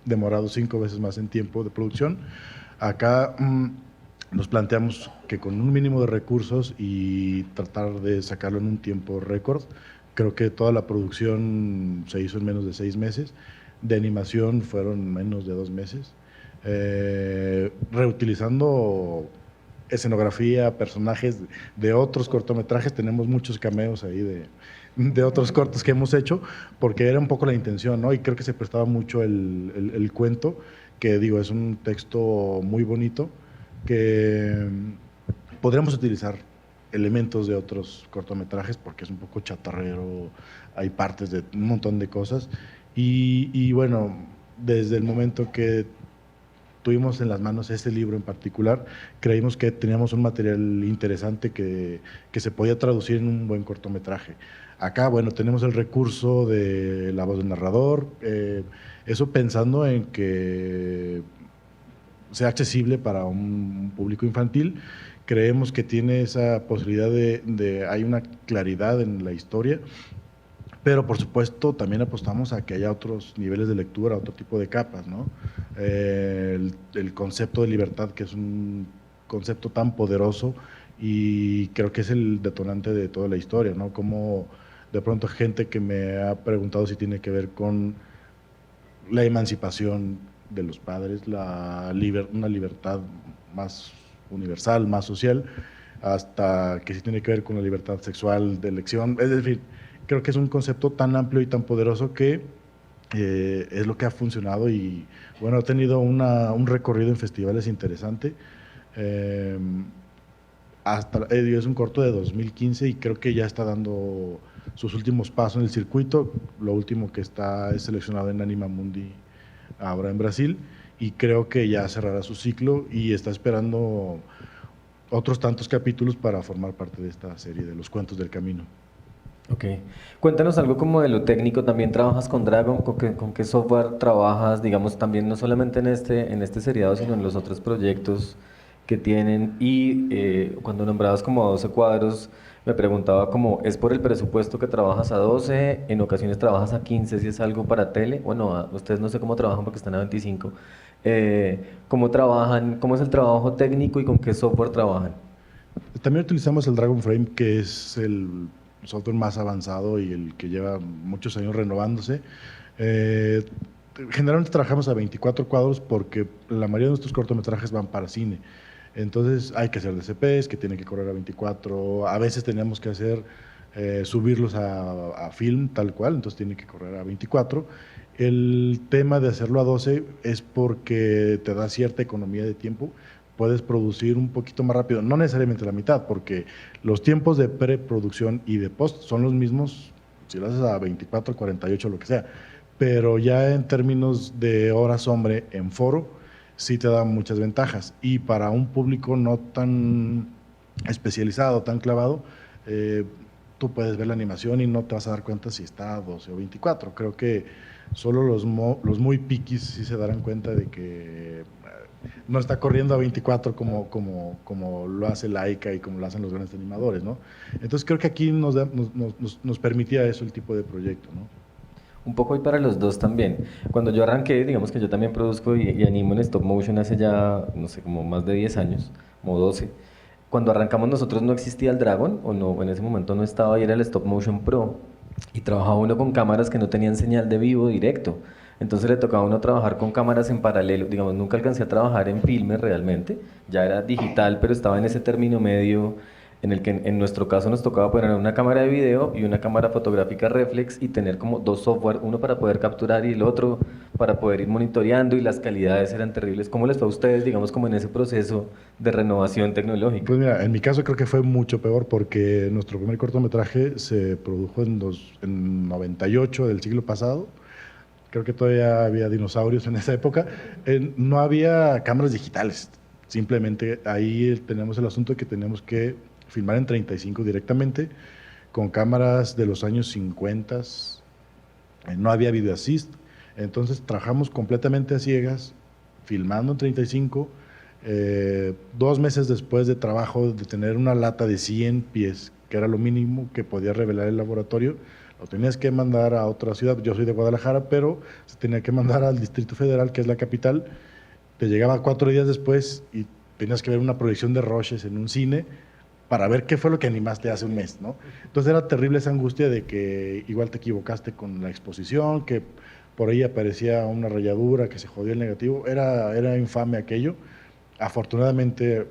demorado 5 veces más en tiempo de producción. Acá nos planteamos que con un mínimo de recursos y tratar de sacarlo en un tiempo récord. Creo que toda la producción se hizo en menos de 6 meses. De animación fueron menos de 2 meses. Reutilizando escenografía, personajes de otros cortometrajes. Tenemos muchos cameos ahí de otros cortos que hemos hecho, porque era un poco la intención, ¿no? Y creo que se prestaba mucho el cuento, que digo, es un texto muy bonito, que podríamos utilizar elementos de otros cortometrajes, porque es un poco chatarrero, hay partes de un montón de cosas, y bueno, desde el momento que tuvimos en las manos este libro en particular, creímos que teníamos un material interesante que se podía traducir en un buen cortometraje. Acá, bueno, tenemos el recurso de la voz del narrador, eso pensando en que sea accesible para un público infantil. Creemos que tiene esa posibilidad hay una claridad en la historia, pero por supuesto también apostamos a que haya otros niveles de lectura, otro tipo de capas, ¿no? El concepto de libertad, que es un concepto tan poderoso y creo que es el detonante de toda la historia, ¿no? Como de pronto gente que me ha preguntado si tiene que ver con la emancipación de los padres, una libertad más universal, más social. hasta que sí tiene que ver con la libertad sexual de elección. Es decir, creo que es un concepto tan amplio y tan poderoso que es lo que ha funcionado y bueno, ha tenido un recorrido en festivales interesante. Es un corto de 2015 y creo que ya está dando sus últimos pasos en el circuito. Lo último que está es seleccionado en Anima Mundi ahora en Brasil y creo que ya cerrará su ciclo y está esperando otros tantos capítulos para formar parte de esta serie de los cuentos del camino. Ok. Cuéntanos algo como de lo técnico. ¿También trabajas con Dragon? ¿Con qué software trabajas? Digamos, también no solamente en este seriado, sino en los otros proyectos que tienen. Y cuando nombrabas como a 12 cuadros, me preguntaba como, ¿es por el presupuesto que trabajas a 12? ¿En ocasiones trabajas a 15 si es algo para tele? Bueno, ustedes no sé cómo trabajan porque están a 25. ¿Cómo trabajan? ¿Cómo es el trabajo técnico y con qué software trabajan? También utilizamos el Dragon Frame, que es el software más avanzado y el que lleva muchos años renovándose. Generalmente trabajamos a 24 cuadros porque la mayoría de nuestros cortometrajes van para cine. Entonces hay que hacer DCPs que tienen que correr a 24, a veces tenemos que hacer subirlos a film tal cual, entonces tiene que correr a 24. El tema de hacerlo a 12 es porque te da cierta economía de tiempo, puedes producir un poquito más rápido, no necesariamente la mitad, porque los tiempos de preproducción y de post son los mismos si lo haces a 24, 48, lo que sea, pero ya en términos de horas hombre en foro, sí te da muchas ventajas. Y para un público no tan especializado, tan clavado, tú puedes ver la animación y no te vas a dar cuenta si está a 12 o 24. Creo que solo los muy piquis sí se darán cuenta de que no está corriendo a 24 como lo hace Laika y como lo hacen los grandes animadores, ¿no? Entonces creo que aquí nos permitía eso el tipo de proyecto, ¿no? Un poco y para los dos también. Cuando yo arranqué, digamos que yo también produzco y animo en stop motion hace ya, no sé, como más de 10 años, como 12. Cuando arrancamos nosotros no existía el Dragon, o no, en ese momento no estaba, y era el Stop Motion Pro, y trabajaba uno con cámaras que no tenían señal de vivo directo. Entonces le tocaba a uno trabajar con cámaras en paralelo. Digamos, nunca alcancé a trabajar en filme realmente, ya era digital, pero estaba en ese término medio en el que en nuestro caso nos tocaba poner una cámara de video y una cámara fotográfica reflex y tener como dos software, uno para poder capturar y el otro para poder ir monitoreando, y las calidades eran terribles. ¿Cómo les fue a ustedes, digamos, como en ese proceso de renovación tecnológica? Pues mira, en mi caso creo que fue mucho peor porque nuestro primer cortometraje se produjo en 98 del siglo pasado. Creo que todavía había dinosaurios en esa época. No había cámaras digitales. Simplemente ahí tenemos el asunto de que tenemos que filmar en 35 directamente, con cámaras de los años 50, no había video assist, entonces trabajamos completamente a ciegas, filmando en 35, 2 meses después de trabajo de tener una lata de 100 pies, que era lo mínimo que podía revelar el laboratorio, lo tenías que mandar a otra ciudad. Yo soy de Guadalajara, pero se tenía que mandar al Distrito Federal, que es la capital, te llegaba 4 días después y tenías que ver una proyección de Roches en un cine, para ver qué fue lo que animaste hace un mes, ¿no? Entonces era terrible esa angustia de que igual te equivocaste con la exposición, que por ahí aparecía una rayadura, que se jodió el negativo, era infame aquello. Afortunadamente,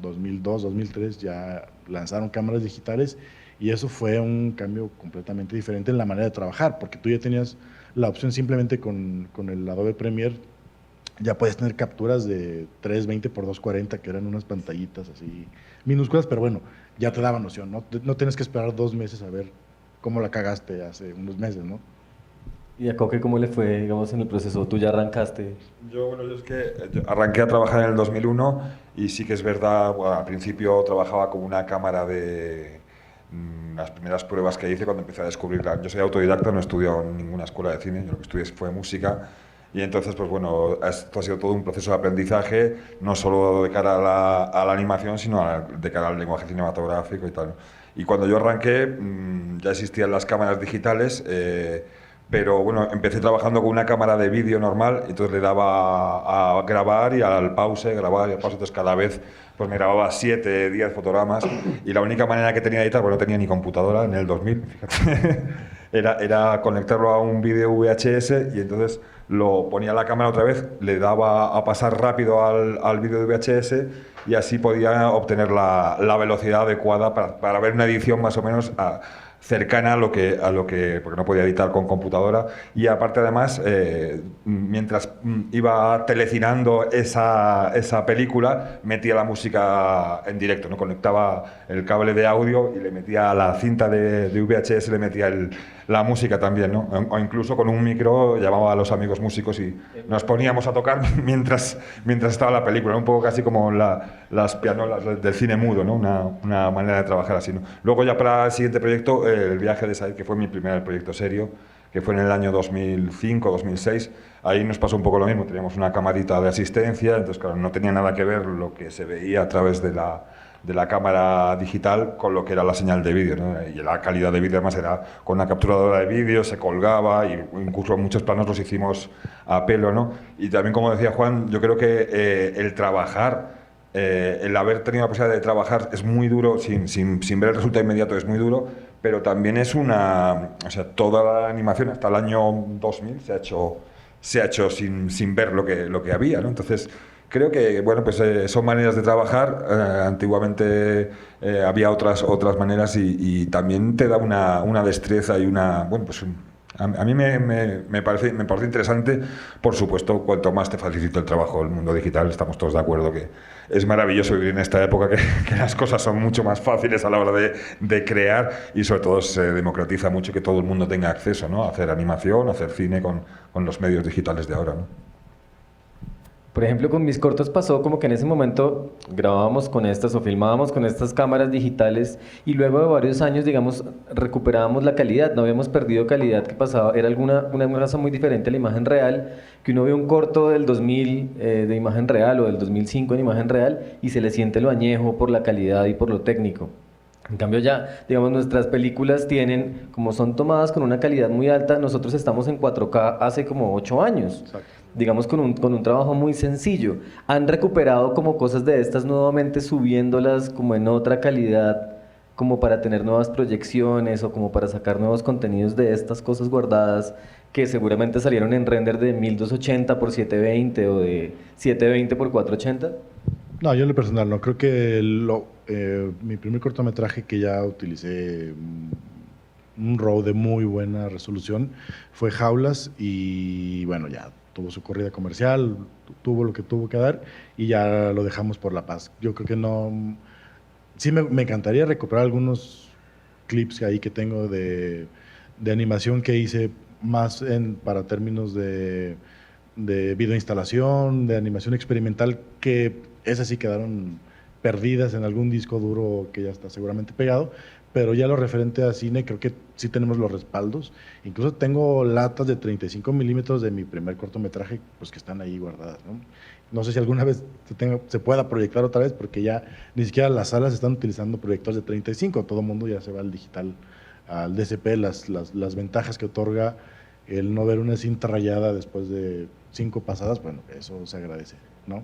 2002, 2003 ya lanzaron cámaras digitales y eso fue un cambio completamente diferente en la manera de trabajar, porque tú ya tenías la opción simplemente con el Adobe Premiere, ya puedes tener capturas de 320 por 240, que eran unas pantallitas así minúsculas, pero bueno, ya te daba noción, ¿no? No tienes que esperar 2 meses a ver cómo la cagaste hace unos meses, ¿no? ¿Y a Coque cómo le fue, digamos, en el proceso? ¿Tú ya arrancaste? Yo es que yo arranqué a trabajar en el 2001 y sí que es verdad, bueno, al principio trabajaba con una cámara de las primeras pruebas que hice cuando empecé a descubrirla. Yo soy autodidacta, no he estudiado en ninguna escuela de cine, yo lo que estudié fue música. Y entonces, pues bueno, esto ha sido todo un proceso de aprendizaje, no solo de cara a la animación, sino de cara al lenguaje cinematográfico y tal. Y cuando yo arranqué, ya existían las cámaras digitales, pero bueno, empecé trabajando con una cámara de vídeo normal, entonces le daba a grabar y al pause, grabar y al pause, entonces cada vez pues me grababa 7, 10 fotogramas, y la única manera que tenía de editar, porque no tenía ni computadora en el 2000, fíjate, era conectarlo a un vídeo VHS, y entonces lo ponía la cámara otra vez, le daba a pasar rápido al vídeo de VHS y así podía obtener la velocidad adecuada para ver una edición más o menos cercana a lo que, porque no podía editar con computadora, y aparte además, mientras iba telecinando esa película, metía la música en directo, ¿no? Conectaba el cable de audio y le metía a la cinta de VHS, le metía la música también, ¿no? O incluso con un micro llamaba a los amigos músicos y nos poníamos a tocar mientras estaba la película, ¿no? Un poco casi como las pianolas del cine mudo, ¿no? Una manera de trabajar así, ¿no? Luego ya para el siguiente proyecto, el viaje de Said, que fue mi primer proyecto serio, que fue en el año 2005-2006, ahí nos pasó un poco lo mismo, teníamos una camarita de asistencia, entonces claro, no tenía nada que ver lo que se veía a través de la cámara digital con lo que era la señal de vídeo, ¿no? Y la calidad de vídeo además era con una capturadora de vídeo, se colgaba, y incluso muchos planos los hicimos a pelo, ¿no? Y también, como decía Juan, yo creo que el trabajar, el haber tenido la posibilidad de trabajar es muy duro, sin ver el resultado inmediato es muy duro, pero también es o sea, toda la animación hasta el año 2000 se ha hecho sin ver lo que había, ¿no? Entonces, creo que, bueno, pues son maneras de trabajar. Antiguamente había otras maneras y también te da una destreza y bueno, pues a mí me parece interesante. Por supuesto, cuanto más te facilita el trabajo el mundo digital, estamos todos de acuerdo que es maravilloso vivir en esta época, que las cosas son mucho más fáciles a la hora de crear, y sobre todo se democratiza mucho que todo el mundo tenga acceso, ¿no? A hacer animación, a hacer cine con los medios digitales de ahora, ¿no? Por ejemplo, con mis cortos pasó como que en ese momento grabábamos con estas o filmábamos con estas cámaras digitales, y luego de varios años, digamos, recuperábamos la calidad, no habíamos perdido calidad, que pasaba, era una cosa muy diferente a la imagen real, que uno ve un corto del 2000 de imagen real o del 2005 en imagen real y se le siente lo añejo por la calidad y por lo técnico. En cambio ya, digamos, nuestras películas tienen, como son tomadas con una calidad muy alta, nosotros estamos en 4K hace como 8 años. Exacto. Digamos, con un trabajo muy sencillo. Han recuperado como cosas de estas nuevamente, subiéndolas como en otra calidad, como para tener nuevas proyecciones o como para sacar nuevos contenidos de estas cosas guardadas que seguramente salieron en render de 1280 por 720 o de 720 por 480. No, yo en lo personal no. Creo que mi primer cortometraje que ya utilicé un RAW de muy buena resolución fue Jaulas, y bueno, ya tuvo su corrida comercial, tuvo lo que tuvo que dar y ya lo dejamos por la paz. Yo creo que no... Sí me encantaría recuperar algunos clips ahí que tengo de animación que hice más para términos de videoinstalación, de animación experimental, que esas sí quedaron perdidas en algún disco duro que ya está seguramente pegado, pero ya lo referente a cine creo que sí tenemos los respaldos. Incluso tengo latas de 35 milímetros de mi primer cortometraje, pues que están ahí guardadas, ¿no? No sé si alguna vez se pueda proyectar otra vez, porque ya ni siquiera las salas están utilizando proyectores de 35, todo el mundo ya se va al digital, al DCP, las ventajas que otorga el no ver una cinta rayada después de 5 pasadas, bueno, eso se agradece, ¿no?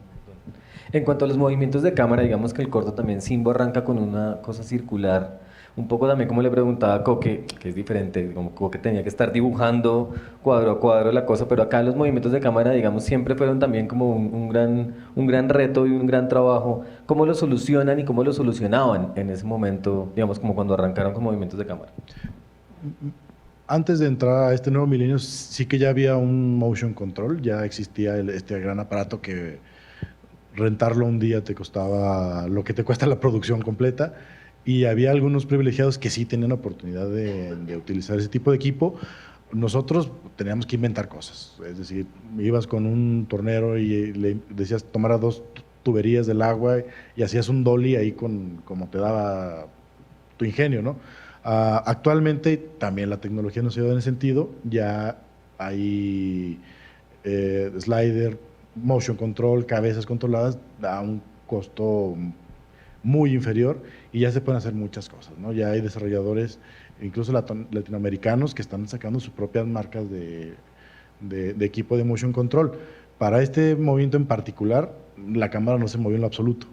En cuanto a los movimientos de cámara, digamos que el corto también Simbo arranca con una cosa circular, un poco también como le preguntaba a Coque, que es diferente, como Coque tenía que estar dibujando cuadro a cuadro la cosa, pero acá los movimientos de cámara, digamos, siempre fueron también como un gran reto y un gran trabajo. ¿Cómo lo solucionan y cómo lo solucionaban en ese momento, digamos, como cuando arrancaron con movimientos de cámara? Antes de entrar a este nuevo milenio, sí que ya había un motion control, ya existía este gran aparato que rentarlo un día te costaba lo que te cuesta la producción completa, y había algunos privilegiados que sí tenían oportunidad de utilizar ese tipo de equipo. Nosotros teníamos que inventar cosas, es decir, ibas con un tornero y le decías tomara 2 tuberías del agua y hacías un dolly ahí como te daba tu ingenio, ¿no? Actualmente también la tecnología nos ayuda en ese sentido, ya hay slider, motion control, cabezas controladas a un costo muy inferior, y ya se pueden hacer muchas cosas, ¿no? Ya hay desarrolladores, incluso latinoamericanos, que están sacando sus propias marcas de equipo de motion control. Para este movimiento en particular, la cámara no se movió en lo absoluto.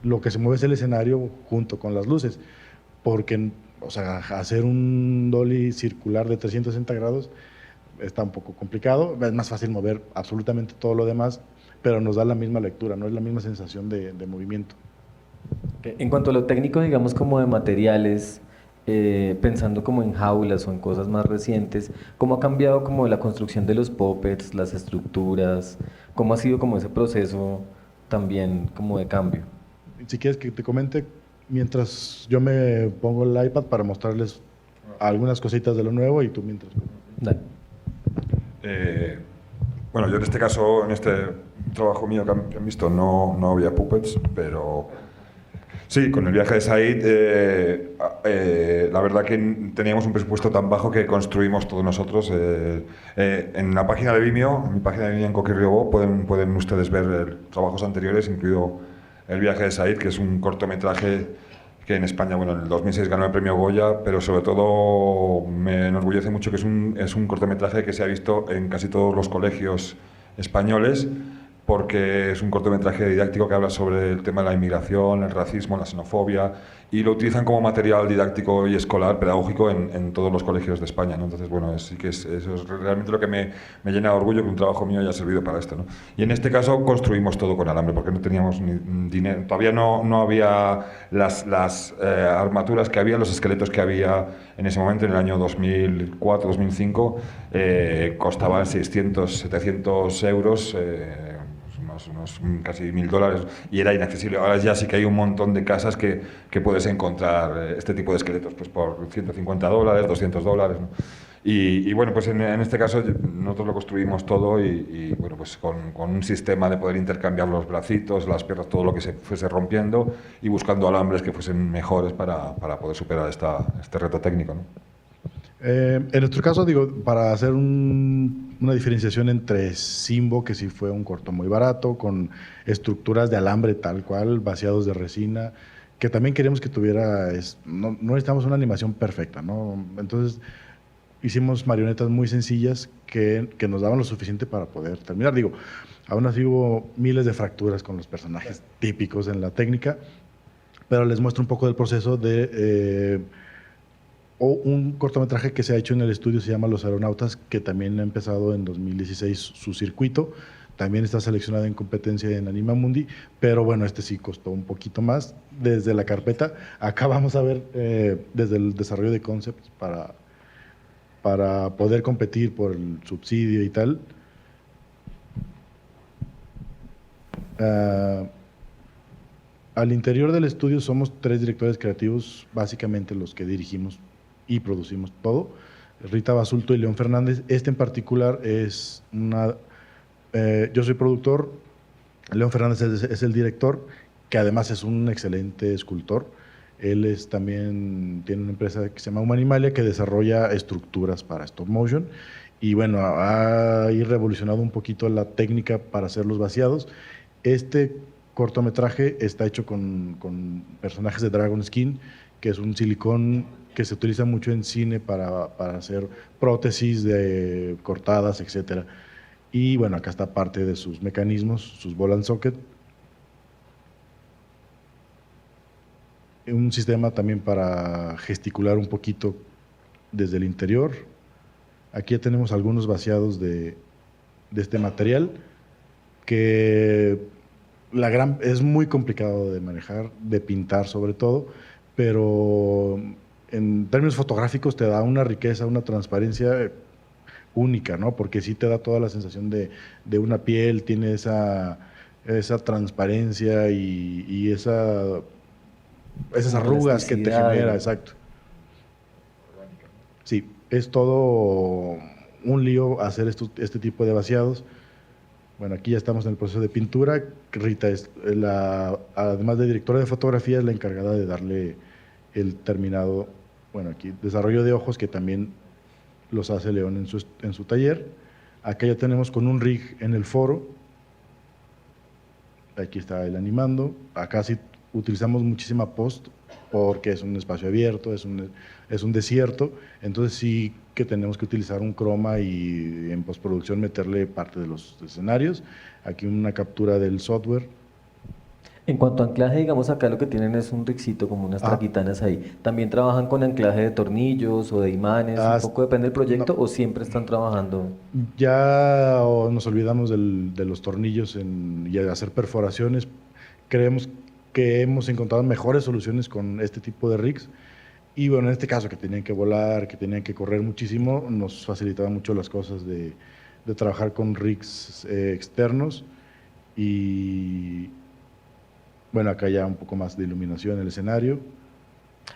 Lo que se mueve es el escenario junto con las luces, porque, o sea, hacer un dolly circular de 360 grados está un poco complicado. Es más fácil mover absolutamente todo lo demás, pero nos da la misma lectura, no es la misma sensación de movimiento. En cuanto a lo técnico, digamos como de materiales, pensando como en jaulas o en cosas más recientes, ¿cómo ha cambiado como la construcción de los puppets, las estructuras? ¿Cómo ha sido como ese proceso también como de cambio? Si quieres que te comente, mientras yo me pongo el iPad para mostrarles algunas cositas de lo nuevo y tú mientras. Dale. Bueno, yo en este caso, en este trabajo mío que han visto, no había puppets, pero sí, con el viaje de Said, la verdad que teníamos un presupuesto tan bajo que construimos todos nosotros. En la página de Vimeo, en mi página de Vimeo en Coqui Riobó, pueden ustedes ver trabajos anteriores, incluido el viaje de Said, que es un cortometraje que en España, bueno, en el 2006 ganó el premio Goya, pero sobre todo me enorgullece mucho que es un cortometraje que se ha visto en casi todos los colegios españoles, porque es un cortometraje didáctico que habla sobre el tema de la inmigración, el racismo, la xenofobia, y lo utilizan como material didáctico y escolar, pedagógico, en todos los colegios de España, ¿no? Entonces, bueno, sí que eso es realmente lo que me llena de orgullo, que un trabajo mío haya servido para esto, ¿no? Y en este caso construimos todo con alambre, porque no teníamos ni dinero, todavía no había las armaturas que había, los esqueletos que había en ese momento, en el año 2004, 2005, costaban 600, 700 euros, unos casi $1000, y era inaccesible. Ahora ya sí que hay un montón de casas que puedes encontrar este tipo de esqueletos pues por $150, $200, ¿no? Y bueno, pues en este caso nosotros lo construimos todo y bueno, pues con un sistema de poder intercambiar los bracitos, las piernas, todo lo que se fuese rompiendo, y buscando alambres que fuesen mejores para poder superar este reto técnico, ¿no? En nuestro caso, digo, para hacer una diferenciación entre Simbo, que sí fue un corto muy barato, con estructuras de alambre tal cual, vaciados de resina, que también queríamos que tuviera, no necesitamos una animación perfecta, ¿no? Entonces hicimos marionetas muy sencillas que nos daban lo suficiente para poder terminar. Digo, aún así hubo miles de fracturas con los personajes típicos en la técnica, pero les muestro un poco del proceso de... o un cortometraje que se ha hecho en el estudio, se llama Los Aeronautas, que también ha empezado en 2016 su circuito, también está seleccionado en competencia en Animamundi, pero bueno, este sí costó un poquito más. Desde la carpeta, acá vamos a ver desde el desarrollo de concepts para poder competir por el subsidio y tal. Al interior del estudio somos 3 directores creativos, básicamente los que dirigimos y producimos todo, Rita Basulto y León Fernández. Este en particular es yo soy productor, León Fernández es el director, que además es un excelente escultor. Él también tiene una empresa que se llama Humanimalia, que desarrolla estructuras para stop motion, y bueno, ha revolucionado un poquito la técnica para hacer los vaciados. Este cortometraje está hecho con personajes de Dragon Skin, que es un silicón que se utiliza mucho en cine para hacer prótesis de cortadas, etcétera. Y bueno, acá está parte de sus mecanismos, sus ball and socket. Un sistema también para gesticular un poquito desde el interior. Aquí ya tenemos algunos vaciados de este material, que es muy complicado de manejar, de pintar sobre todo, pero en términos fotográficos te da una riqueza, una transparencia única, ¿no? Porque sí te da toda la sensación de una piel, tiene esa transparencia y esas arrugas que te genera, exacto. Sí, es todo un lío hacer este tipo de vaciados. Bueno, aquí ya estamos en el proceso de pintura. Rita además de directora de fotografía, es la encargada de darle el terminado. Bueno, aquí desarrollo de ojos, que también los hace León en su taller. Acá ya tenemos con un rig en el foro. Aquí está él animando. Acá sí utilizamos muchísima post, porque es un espacio abierto, es un desierto, entonces sí que tenemos que utilizar un croma y en postproducción meterle parte de los escenarios. Aquí una captura del software. En cuanto a anclaje, digamos acá lo que tienen es un rixito, como unas traquitanas ahí. ¿También trabajan con anclaje de tornillos o de imanes? Un Ah, poco depende del no, proyecto o siempre están trabajando. ya nos olvidamos de los tornillos y de hacer perforaciones. Creemos que hemos encontrado mejores soluciones con este tipo de rigs. Y bueno, en este caso, que tenían que volar, que tenían que correr muchísimo, nos facilitaba mucho las cosas de trabajar con rigs externos. Y bueno, acá ya un poco más de iluminación en el escenario.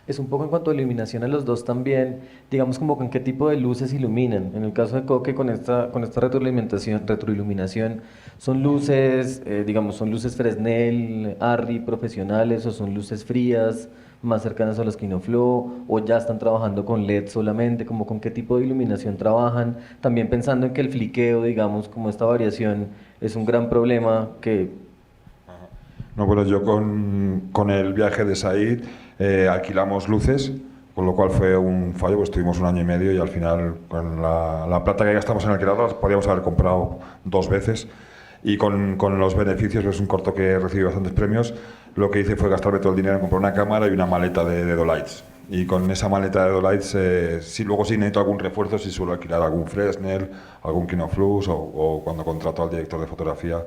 Es un poco en cuanto a iluminación a los dos también, digamos como con qué tipo de luces iluminan. En el caso de Coque con esta retroiluminación, ¿son luces, digamos, son luces Fresnel, Arri, profesionales o son luces frías, más cercanas a los Kinoflow o ya están trabajando con LED solamente? Como con qué tipo de iluminación trabajan, también pensando en que el fliqueo, digamos, como esta variación es un gran problema que No, bueno, yo con el viaje de Said alquilamos luces, con lo cual fue un fallo, pues estuvimos 1 año y medio y al final con la plata que gastamos en alquilarlas podíamos haber comprado 2 veces y con los beneficios, es un corto que recibí bastantes premios, lo que hice fue gastarme todo el dinero en comprar una cámara y una maleta de Dolights. Y con esa maleta de Dolights, luego sí necesito algún refuerzo, si suelo alquilar algún Fresnel, algún Kinoflux o cuando contrato al director de fotografía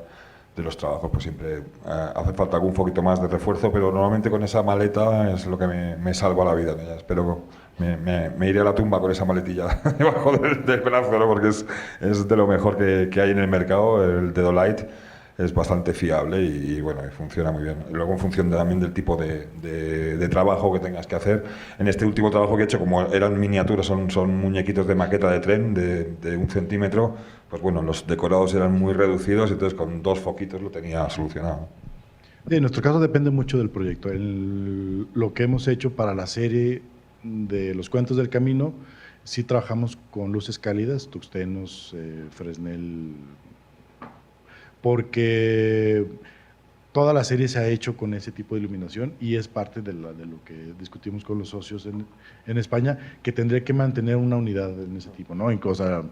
de los trabajos, pues siempre hace falta algún poquito más de refuerzo, pero normalmente con esa maleta es lo que me salva la vida. Ya espero me iré a la tumba con esa maletilla debajo del brazo, ¿no? Porque es de lo mejor que hay en el mercado. El Dedolite es bastante fiable y bueno, y funciona muy bien. Y luego en función también del tipo de trabajo que tengas que hacer. En este último trabajo que he hecho, como eran miniaturas, son muñequitos de maqueta de tren de 1 centímetro, pues bueno, los decorados eran muy reducidos, entonces con 2 foquitos lo tenía solucionado. En nuestro caso depende mucho del proyecto. Lo que hemos hecho para la serie de Los Cuentos del Camino, sí trabajamos con luces cálidas, tuxtenos, Fresnel, porque toda la serie se ha hecho con ese tipo de iluminación y es parte de lo que discutimos con los socios en España, que tendría que mantener una unidad en ese tipo, ¿no? O sea,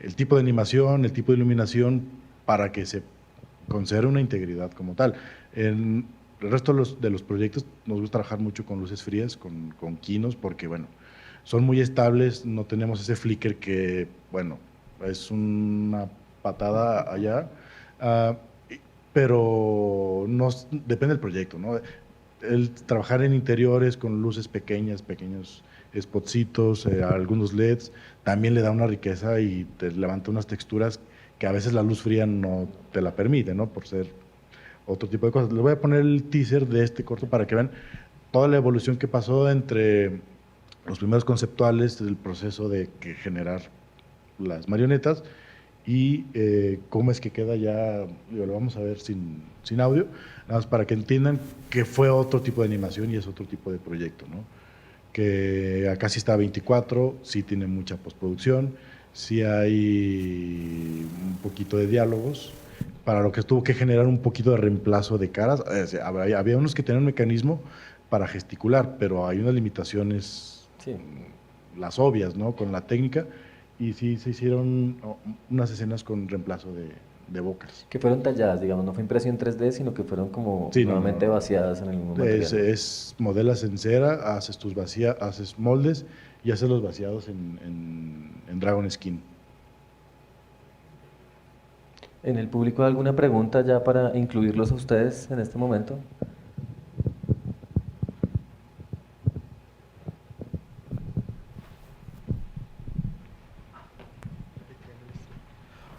el tipo de animación, el tipo de iluminación, para que se conserve una integridad como tal. En el resto de los proyectos nos gusta trabajar mucho con luces frías, con Kinos, porque bueno, son muy estables, no tenemos ese flicker que, bueno, es una patada allá. Pero depende del proyecto, ¿no? El trabajar en interiores con luces pequeños spotcitos, algunos LEDs, también le da una riqueza y te levanta unas texturas que a veces la luz fría no te la permite, ¿no? Por ser otro tipo de cosas. Les voy a poner el teaser de este corto para que vean toda la evolución que pasó entre los primeros conceptuales, el proceso de generar las marionetas y cómo es que queda ya, lo vamos a ver sin audio, nada más para que entiendan que fue otro tipo de animación y es otro tipo de proyecto, ¿no? Que acá sí está 24, sí tiene mucha postproducción, sí hay un poquito de diálogos, para lo que tuvo que generar un poquito de reemplazo de caras. Había unos que tenían un mecanismo para gesticular, pero hay unas limitaciones, sí, las obvias, ¿no? Con la técnica. Y sí se hicieron unas escenas con reemplazo de bocas. que fueron talladas, digamos, no fue impresión 3D, sino que fueron como Sí, nuevamente vaciadas en el mismo material. Modelas en cera, haces moldes y haces los vaciados en Dragon Skin. ¿En el público hay alguna pregunta ya para incluirlos a ustedes en este momento?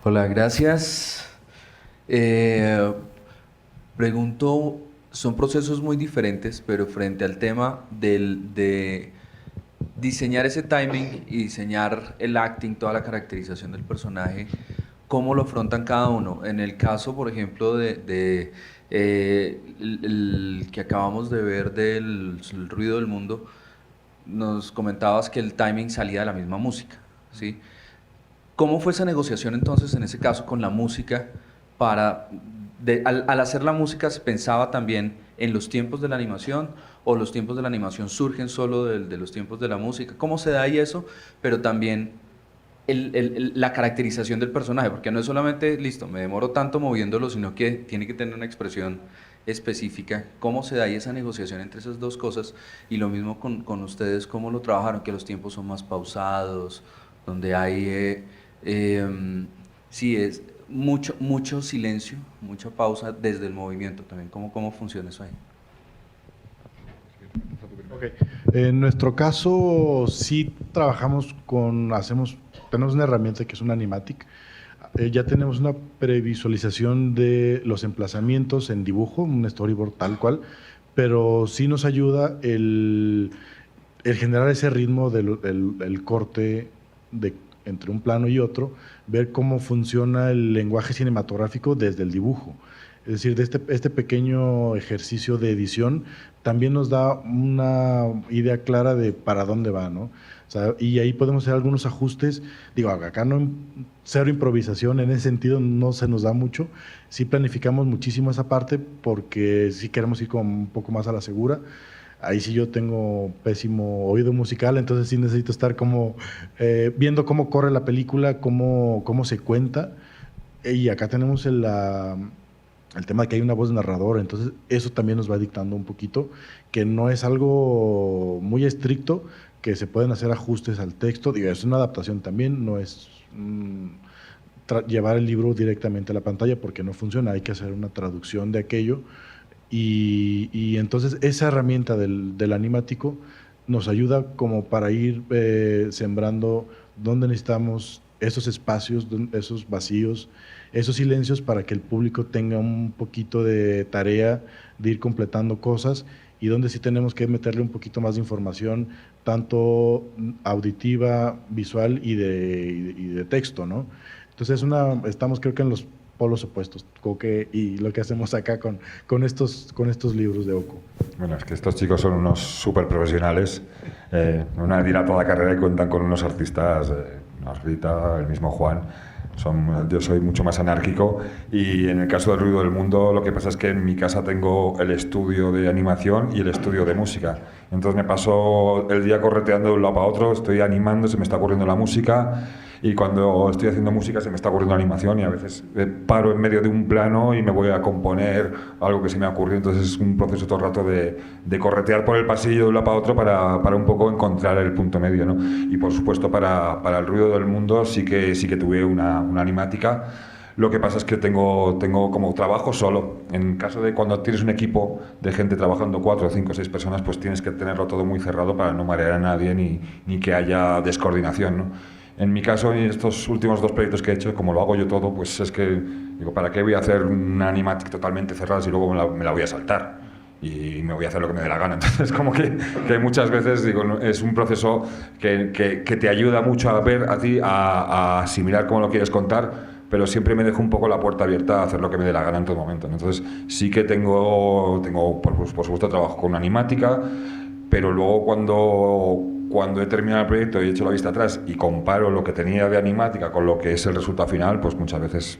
Hola, gracias. Pregunto, son procesos muy diferentes, pero frente al tema de diseñar ese timing y diseñar el acting, toda la caracterización del personaje, ¿cómo lo afrontan cada uno? En el caso, por ejemplo, el que acabamos de ver del El ruido del mundo, nos comentabas que el timing salía de la misma música, ¿sí? ¿Cómo fue esa negociación entonces en ese caso con la música? Al hacer la música, ¿se pensaba también en los tiempos de la animación o los tiempos de la animación surgen solo de los tiempos de la música? ¿Cómo se da ahí eso? Pero también la caracterización del personaje, porque no es solamente, listo, me demoro tanto moviéndolo, sino que tiene que tener una expresión específica, cómo se da ahí esa negociación entre esas dos cosas, y lo mismo con ustedes, cómo lo trabajaron, que los tiempos son más pausados, donde hay, sí, es mucho silencio, mucha pausa desde el movimiento también, cómo funciona eso ahí. Okay. En nuestro caso, sí trabajamos tenemos una herramienta que es un Animatic. Ya tenemos una previsualización de los emplazamientos en dibujo, un storyboard tal cual, pero sí nos ayuda el generar ese ritmo el corte entre un plano y otro, ver cómo funciona el lenguaje cinematográfico desde el dibujo. Es decir, de este pequeño ejercicio de edición también nos da una idea clara de para dónde va, ¿no? O sea, y ahí podemos hacer algunos ajustes. Digo, acá cero improvisación, en ese sentido no se nos da mucho. Sí planificamos muchísimo esa parte porque sí queremos ir como un poco más a la segura. Ahí sí yo tengo pésimo oído musical, entonces sí necesito estar como viendo cómo corre la película, cómo se cuenta. Y acá tenemos el tema de que hay una voz narradora, entonces eso también nos va dictando un poquito, que no es algo muy estricto, que se pueden hacer ajustes al texto. Digo, es una adaptación también, no es llevar el libro directamente a la pantalla porque no funciona, hay que hacer una traducción de aquello. Y entonces esa herramienta del animático nos ayuda como para ir sembrando dónde necesitamos esos espacios, esos vacíos, esos silencios para que el público tenga un poquito de tarea de ir completando cosas, y donde sí tenemos que meterle un poquito más de información, tanto auditiva, visual y de texto, ¿no? Entonces estamos creo que en los polos opuestos, y lo que hacemos acá con estos libros de Oco. Bueno, es que estos chicos son unos súper profesionales, una dilatada carrera, y cuentan con unos artistas, Rita, el mismo Juan. Yo soy mucho más anárquico, y en el caso del Ruido del Mundo lo que pasa es que en mi casa tengo el estudio de animación y el estudio de música. Entonces me paso el día correteando de un lado para otro, estoy animando, se me está ocurriendo la música, y cuando estoy haciendo música se me está ocurriendo la animación, y a veces paro en medio de un plano y me voy a componer algo que se me ha ocurrido. Entonces es un proceso todo el rato de corretear por el pasillo de un lado para otro para un poco encontrar el punto medio, ¿no? Y por supuesto para el Ruido del Mundo sí que tuve una animática. Lo que pasa es que tengo como trabajo solo. En caso de cuando tienes un equipo de gente trabajando 4, 5, 6 personas, pues tienes que tenerlo todo muy cerrado para no marear a nadie ni que haya descoordinación, ¿no? En mi caso, en estos últimos 2 proyectos que he hecho, como lo hago yo todo, pues es que digo, ¿para qué voy a hacer una animática totalmente cerrada si luego me la voy a saltar? Y me voy a hacer lo que me dé la gana. Entonces, como que muchas veces digo, es un proceso que te ayuda mucho a ver a ti, a asimilar cómo lo quieres contar, pero siempre me dejo un poco la puerta abierta a hacer lo que me dé la gana en todo momento, ¿no? Entonces, sí que tengo por supuesto, trabajo con una animática, pero luego cuando he terminado el proyecto y he hecho la vista atrás y comparo lo que tenía de animática con lo que es el resultado final, pues muchas veces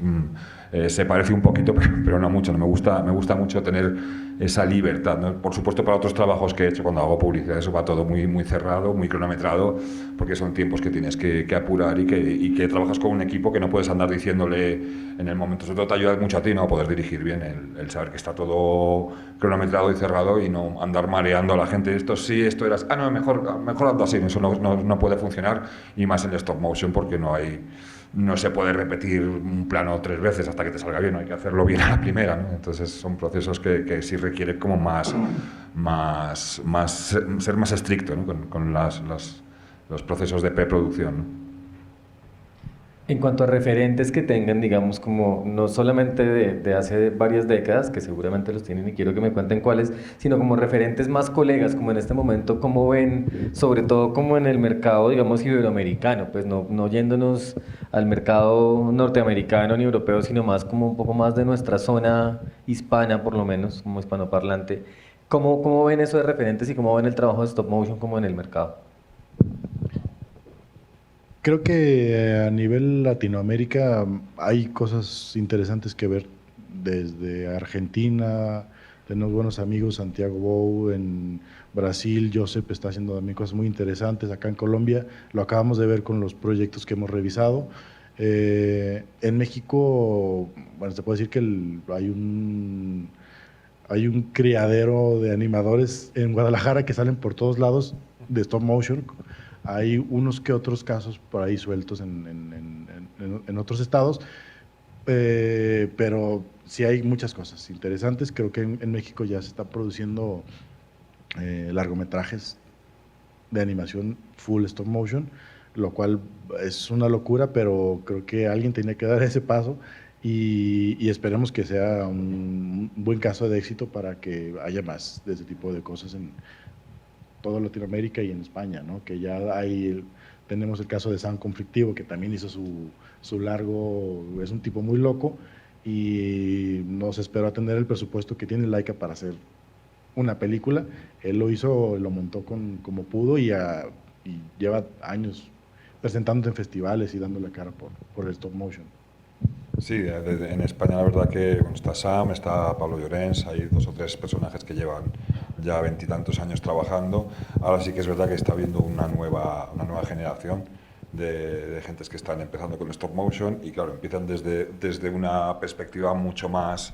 se parece un poquito, pero no mucho. ¿No? Me gusta mucho tener esa libertad, ¿no? Por supuesto, para otros trabajos que he hecho, cuando hago publicidad, eso va todo muy, muy cerrado, muy cronometrado, porque son tiempos que tienes que apurar y que trabajas con un equipo que no puedes andar diciéndole en el momento. Sobre todo te ayuda mucho a ti, ¿no? A poder dirigir bien, el saber que está todo cronometrado y cerrado, y no andar mareando a la gente. Esto sí, esto era... Ah, no, mejor hazlo así. Eso no puede funcionar, y más en el stop motion, porque no se puede repetir un plano 3 veces hasta que te salga bien, hay que hacerlo bien a la primera, ¿no? Entonces son procesos que sí requieren como ser más estricto, ¿no? con los procesos de preproducción, ¿no? En cuanto a referentes que tengan, digamos, como no solamente de hace varias décadas, que seguramente los tienen y quiero que me cuenten cuáles, sino como referentes más colegas, como en este momento, ¿cómo ven, sobre todo como en el mercado, digamos, iberoamericano? Pues no yéndonos al mercado norteamericano ni europeo, sino más como un poco más de nuestra zona hispana, por lo menos, como hispanoparlante. ¿Cómo ven eso de referentes y cómo ven el trabajo de stop motion como en el mercado? Creo que a nivel Latinoamérica hay cosas interesantes que ver. Desde Argentina, tenemos buenos amigos, Santiago Bou, en Brasil, Josep está haciendo también cosas muy interesantes. Acá en Colombia lo acabamos de ver con los proyectos que hemos revisado. En México, bueno, se puede decir que hay un criadero de animadores en Guadalajara que salen por todos lados de stop motion. Hay unos que otros casos por ahí sueltos en otros estados, pero sí hay muchas cosas interesantes. Creo que en México ya se está produciendo largometrajes de animación full stop motion, lo cual es una locura, pero creo que alguien tenía que dar ese paso y esperemos que sea un buen caso de éxito para que haya más de ese tipo de cosas en toda Latinoamérica y en España, ¿no? Que ya tenemos el caso de Sam Conflictivo, que también hizo su largo, es un tipo muy loco y no se esperó a tener el presupuesto que tiene Laika para hacer una película. Él lo hizo, lo montó como pudo y lleva años presentándose en festivales y dando la cara por el stop motion. Sí, en España la verdad que bueno, está Sam, está Pablo Llorens, hay 2 o 3 personajes que llevan ya 20 y tantos años trabajando. Ahora sí que es verdad que está habiendo una nueva generación de gentes que están empezando con stop motion y claro, empiezan desde una perspectiva mucho más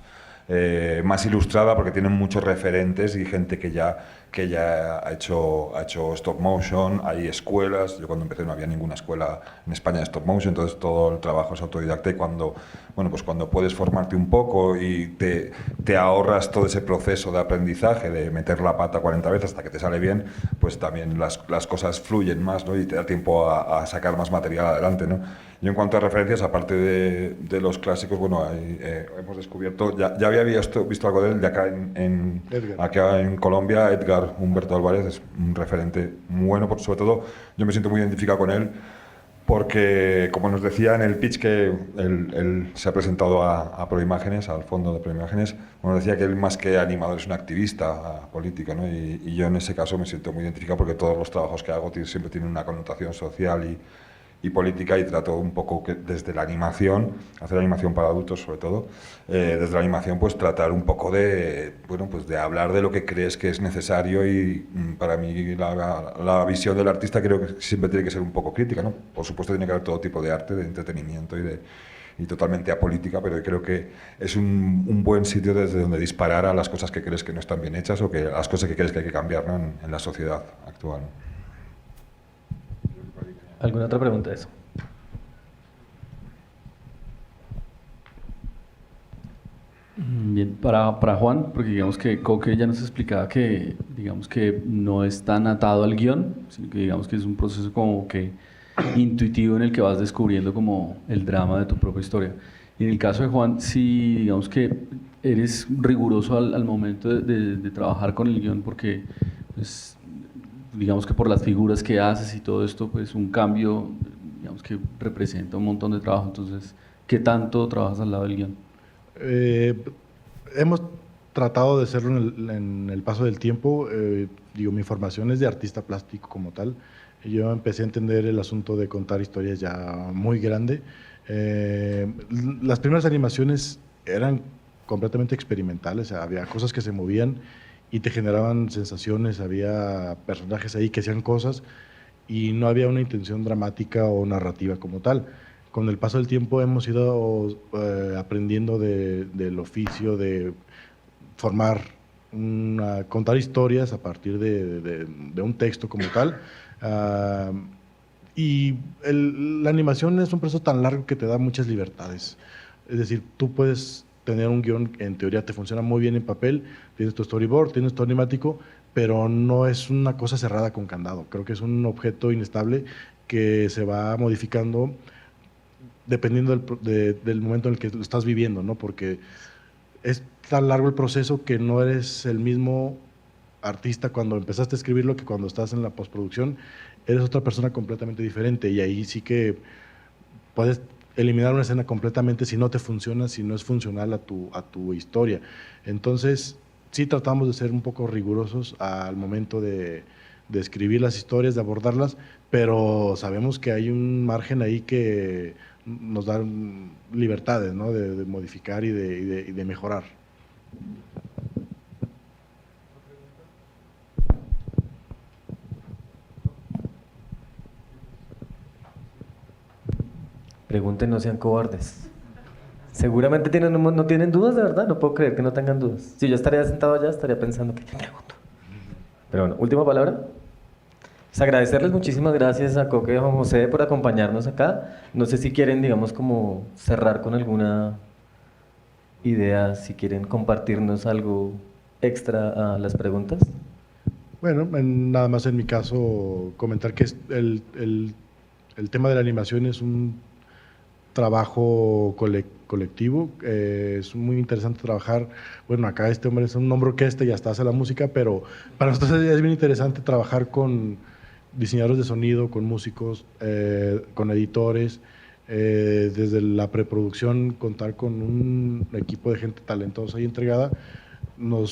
ilustrada porque tienen muchos referentes y gente que ya ha hecho stop motion. Hay escuelas, yo cuando empecé no había ninguna escuela en España de stop motion, entonces todo el trabajo es autodidacta y cuando puedes formarte un poco y te ahorras todo ese proceso de aprendizaje, de meter la pata 40 veces hasta que te sale bien, pues también las cosas fluyen más, ¿no? Y te da tiempo a sacar más material adelante, ¿no? Y en cuanto a referencias, aparte de los clásicos, bueno, hemos descubierto, ya había visto algo de él de acá en Colombia. Edgar Humberto Álvarez es un referente muy bueno, sobre todo yo me siento muy identificado con él porque, como nos decía en el pitch que él se ha presentado a Proimágenes, al fondo de Proimágenes, nos decía que él más que animador es un activista político, ¿no? Y yo en ese caso me siento muy identificado porque todos los trabajos que hago siempre tienen una connotación social y política y trato un poco que desde la animación, hacer animación para adultos sobre todo, desde la animación pues tratar un poco de hablar de lo que crees que es necesario y para mí la visión del artista creo que siempre tiene que ser un poco crítica, ¿no? Por supuesto tiene que haber todo tipo de arte, de entretenimiento y totalmente apolítica, pero creo que es un buen sitio desde donde disparar a las cosas que crees que no están bien hechas o que las cosas que crees que hay que cambiar, ¿no? en la sociedad actual. ¿Alguna otra pregunta de eso? Bien, para Juan, porque digamos que Coque ya nos explicaba que digamos que no es tan atado al guión, sino que digamos que es un proceso como que intuitivo en el que vas descubriendo como el drama de tu propia historia. Y en el caso de Juan, sí, digamos que eres riguroso al momento de trabajar con el guión porque pues, digamos que por las figuras que haces y todo esto, pues un cambio, digamos que representa un montón de trabajo. Entonces, ¿qué tanto trabajas al lado del guión? Hemos tratado de hacerlo en el paso del tiempo. Mi formación es de artista plástico como tal. Yo empecé a entender el asunto de contar historias ya muy grande. Las primeras animaciones eran completamente experimentales, había cosas que se movían y te generaban sensaciones, había personajes ahí que hacían cosas y no había una intención dramática o narrativa como tal. Con el paso del tiempo hemos ido aprendiendo del oficio de formar, contar historias a partir de un texto como tal. La animación es un proceso tan largo que te da muchas libertades. Es decir, tú puedes tener un guión que en teoría te funciona muy bien en papel, tienes tu storyboard, tienes tu animático, pero no es una cosa cerrada con candado. Creo que es un objeto inestable que se va modificando dependiendo del momento en el que lo estás viviendo, ¿no? Porque es tan largo el proceso que no eres el mismo artista cuando empezaste a escribirlo que cuando estás en la postproducción. Eres otra persona completamente diferente y ahí sí que puedes eliminar una escena completamente si no te funciona, si no es funcional a tu historia. Entonces, sí tratamos de ser un poco rigurosos al momento de escribir las historias, de abordarlas, pero sabemos que hay un margen ahí que nos da libertades, ¿no? de modificar y de mejorar. Pregunten, no sean cobardes. Seguramente no tienen dudas, de verdad, no puedo creer que no tengan dudas. Si yo estaría sentado allá, estaría pensando que ¿qué pregunto? Pero bueno, última palabra. Pues agradecerles, muchísimas gracias a Coque y a Juan José por acompañarnos acá. No sé si quieren, digamos, como cerrar con alguna idea, si quieren compartirnos algo extra a las preguntas. Bueno, nada más en mi caso comentar que el tema de la animación es un trabajo colectivo, es muy interesante trabajar, bueno, acá este hombre es un hombre orquesta y hasta hace la música, pero para nosotros es bien interesante trabajar con diseñadores de sonido, con músicos, con editores, desde la preproducción, contar con un equipo de gente talentosa y entregada, no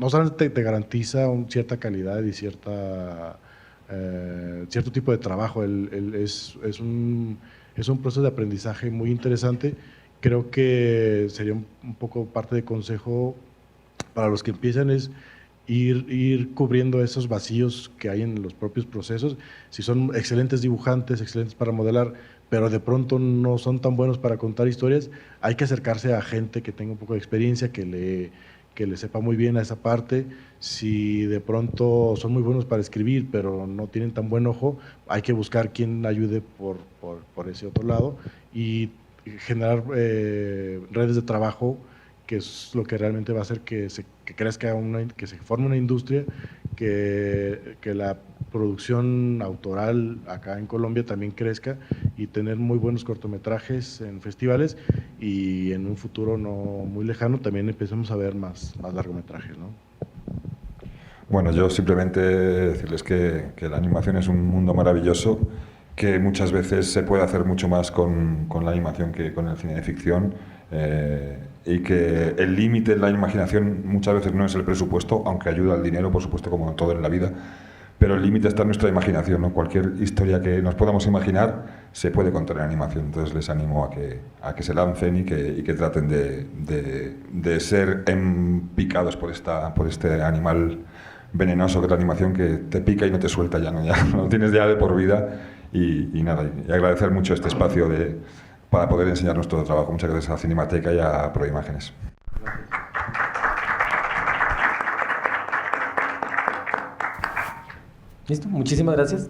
solamente te garantiza cierta calidad y cierto tipo de trabajo. Es un proceso de aprendizaje muy interesante. Creo que sería un poco parte de consejo para los que empiezan es ir cubriendo esos vacíos que hay en los propios procesos. Si son excelentes dibujantes, excelentes para modelar, pero de pronto no son tan buenos para contar historias, hay que acercarse a gente que tenga un poco de experiencia, que le sepa muy bien a esa parte. Si de pronto son muy buenos para escribir, pero no tienen tan buen ojo, hay que buscar quien ayude por ese otro lado y generar redes de trabajo, que es lo que realmente va a hacer que crezca que se forme una industria, que la producción autoral acá en Colombia también crezca y tener muy buenos cortometrajes en festivales y en un futuro no muy lejano también empecemos a ver más largometrajes, ¿no? Bueno, yo simplemente decirles que la animación es un mundo maravilloso, que muchas veces se puede hacer mucho más con la animación que con el cine de ficción, y que el límite en la imaginación muchas veces no es el presupuesto, aunque ayuda al dinero, por supuesto, como todo en la vida, pero el límite está en nuestra imaginación, ¿no? Cualquier historia que nos podamos imaginar se puede contar en animación. Entonces les animo a que se lancen y que traten de ser picados por este animal venenoso que es la animación, que te pica y no te suelta ya, ¿no? Ya lo tienes ya de por vida. Y nada, y agradecer mucho este espacio para poder enseñar nuestro trabajo. Muchas gracias a Cinemateca y a Proimágenes. Listo, muchísimas gracias.